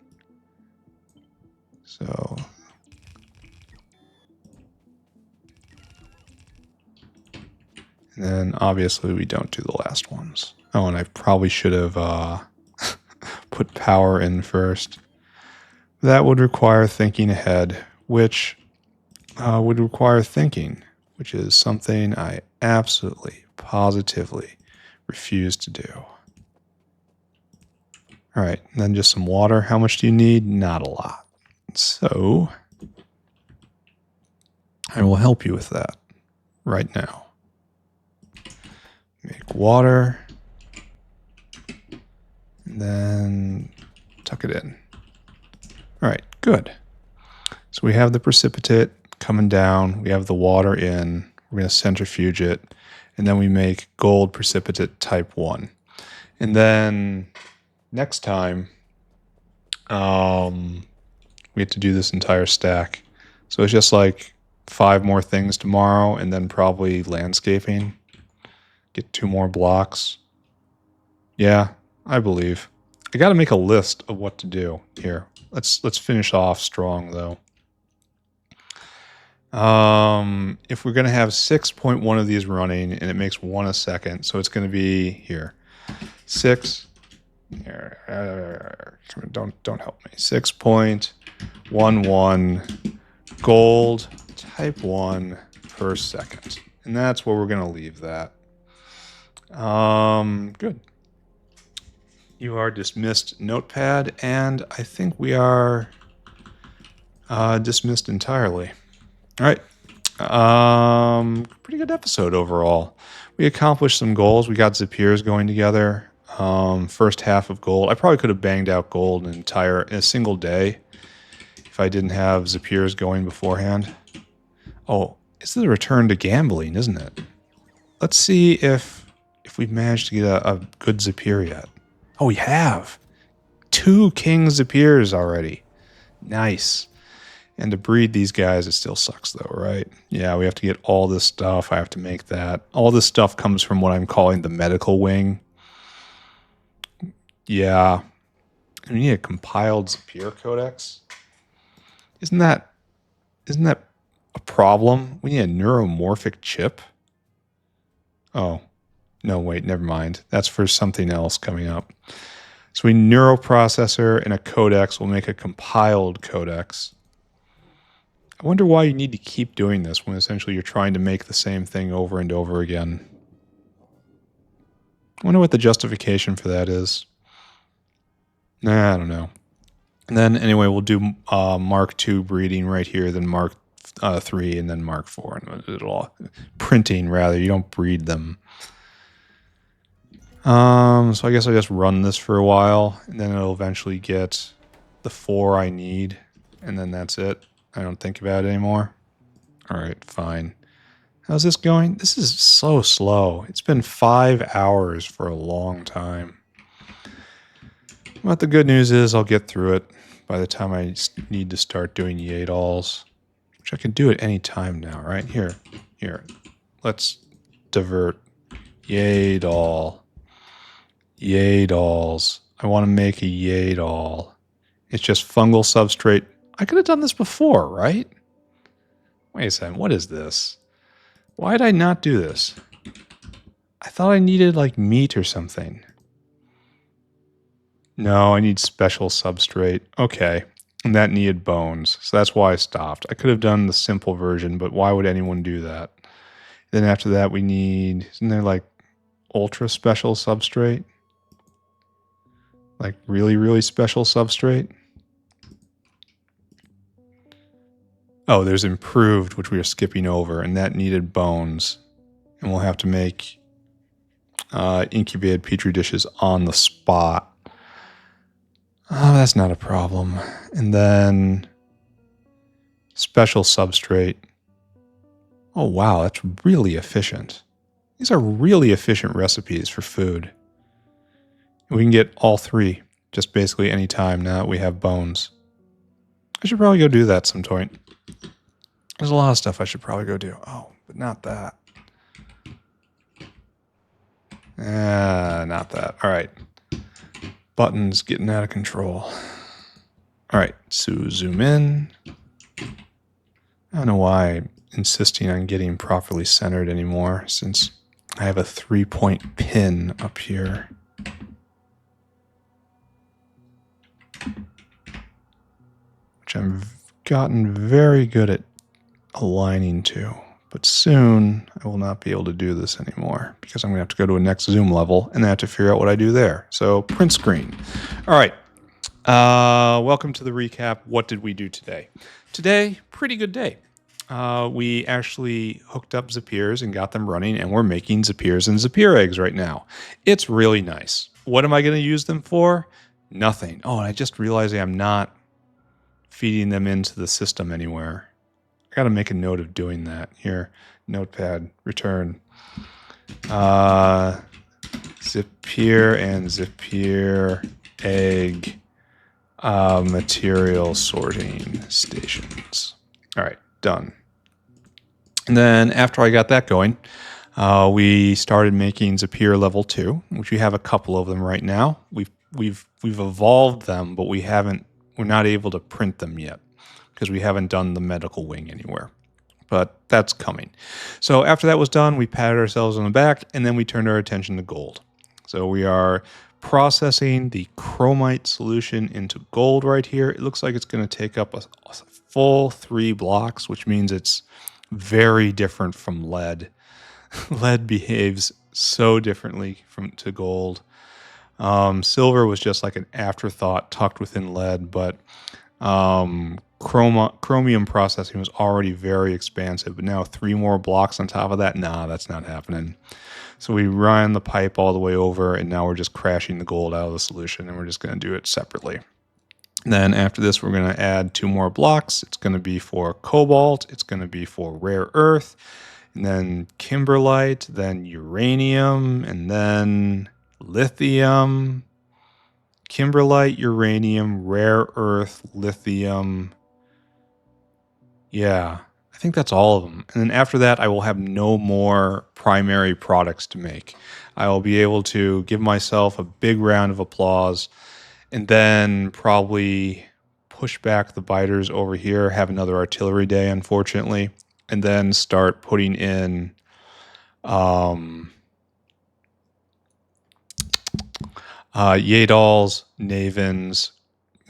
So and then obviously we don't do the last ones. Oh, and I probably should have put power in first. That would require thinking ahead, which would require thinking, which is something I absolutely, positively refuse to do. All right, and then just some water. How much do you need? Not a lot. So I will help you with that right now. Make water, and then tuck it in. All right, good. So we have the precipitate coming down. We have the water in. We're going to centrifuge it. And then we make gold precipitate type 1. And then next time, we have to do this entire stack. So it's just like 5 more things tomorrow, and then probably landscaping. Get 2 more blocks. Yeah, I believe. I got to make a list of what to do here. Let's finish off strong though. If we're going to have 6.1 of these running, and it makes 1 a second, so it's going to be here 6. Don't help me. 6.11 gold type 1 per second, and that's where we're going to leave that. Good. You are dismissed, Notepad, and I think we are dismissed entirely. All right. Pretty good episode overall. We accomplished some goals. We got Zipirs going together. First half of gold. I probably could have banged out gold in a single day if I didn't have Zipirs going beforehand. Oh, it's the return to gambling, isn't it? Let's see if we've managed to get a good Zipir yet. Oh, we have 2 king Zipirs already. Nice. And to breed these guys, it still sucks though, right? Yeah, we have to get all this stuff. I have to make that. All this stuff comes from what I'm calling the medical wing. Yeah. And we need a compiled Zipir codex. Isn't that a problem? We need a neuromorphic chip. Oh, no, wait, never mind. That's for something else coming up. So we neuroprocessor and a codex will make a compiled codex. I wonder why you need to keep doing this when essentially you're trying to make the same thing over and over again. I wonder what the justification for that is. Nah, I don't know. And then anyway, we'll do Mark II breeding right here, then Mark III, and then Mark IV. And it'll all printing rather. You don't breed them. So I guess I'll just run this for a while, and then it'll eventually get the 4 I need, and then that's it. I don't think about it anymore. All right, fine. How's this going? This is so slow. It's been 5 hours for a long time. But the good news is I'll get through it by the time I need to start doing Yadals, which I can do at any time now, right? Here. Let's divert. Yadal. Yadals. I want to make a Yadal. It's just fungal substrate. I could have done this before, right? Wait a second. What is this? Why did I not do this? I thought I needed like meat or something. No, I need special substrate. Okay. And that needed bones. So that's why I stopped. I could have done the simple version, but why would anyone do that? Then after that we need, isn't there like ultra special substrate? Like really, really special substrate? Oh, there's improved, which we are skipping over, and that needed bones. And we'll have to make incubated petri dishes on the spot. Oh, that's not a problem. And then special substrate. Oh, wow, that's really efficient. These are really efficient recipes for food. We can get all three just basically any time now that we have bones. I should probably go do that some point. There's a lot of stuff I should probably go do. Oh, but not that. Not that. All right. Buttons getting out of control. All right, so zoom in. I don't know why I'm insisting on getting properly centered anymore, since I have a 3-point pin up here. Which I've gotten very good at aligning to. But soon, I will not be able to do this anymore because I'm going to have to go to a next zoom level and then have to figure out what I do there. So, print screen. All right. Welcome to the recap. What did we do today? Today, pretty good day. We actually hooked up Zipirs and got them running, and we're making Zipirs and Zipir eggs right now. It's really nice. What am I going to use them for? Nothing. Oh, and I just realized I'm not feeding them into the system anywhere. I got to make a note of doing that. Here, notepad, return. Zipir and Zipir egg material sorting stations. All right, done. And then after I got that going, we started making Zipir level 2, which we have a couple of them right now. We've evolved them, but we're not able to print them yet because we haven't done the medical wing anywhere. But that's coming. So after that was done, we patted ourselves on the back, and then we turned our attention to gold. So we are processing the chromite solution into gold right here. It looks like it's going to take up a full 3 blocks, which means it's very different from lead. Lead behaves so differently to gold. Silver was just like an afterthought tucked within lead, but chromium processing was already very expansive, but now 3 more blocks on top of that, nah, that's not happening. So we ran the pipe all the way over, and now we're just crashing the gold out of the solution, and we're just going to do it separately. And then after this, we're going to add 2 more blocks. It's going to be for cobalt, it's going to be for rare earth, and then kimberlite, then uranium, and then lithium, kimberlite, uranium, rare earth, lithium. Yeah, I think that's all of them. And then after that, I will have no more primary products to make. I will be able to give myself a big round of applause and then probably push back the biters over here, have another artillery day, unfortunately, and then start putting in Yadals, Navins,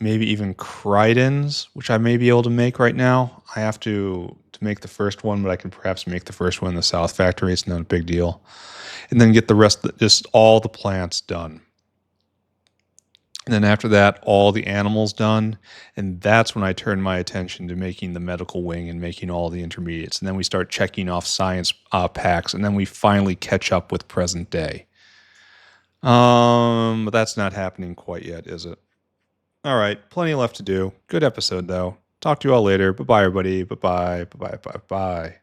maybe even Cridens, which I may be able to make right now. I have to make the first one, but I can perhaps make the first one in the South Factory. It's not a big deal. And then get the rest, just all the plants done. And then after that, all the animals done. And that's when I turn my attention to making the medical wing and making all the intermediates. And then we start checking off science packs. And then we finally catch up with present day. But that's not happening quite yet, is it? All right, plenty left to do. Good episode, though. Talk to you all later. Bye-bye, everybody. Bye-bye. Bye-bye. Bye-bye.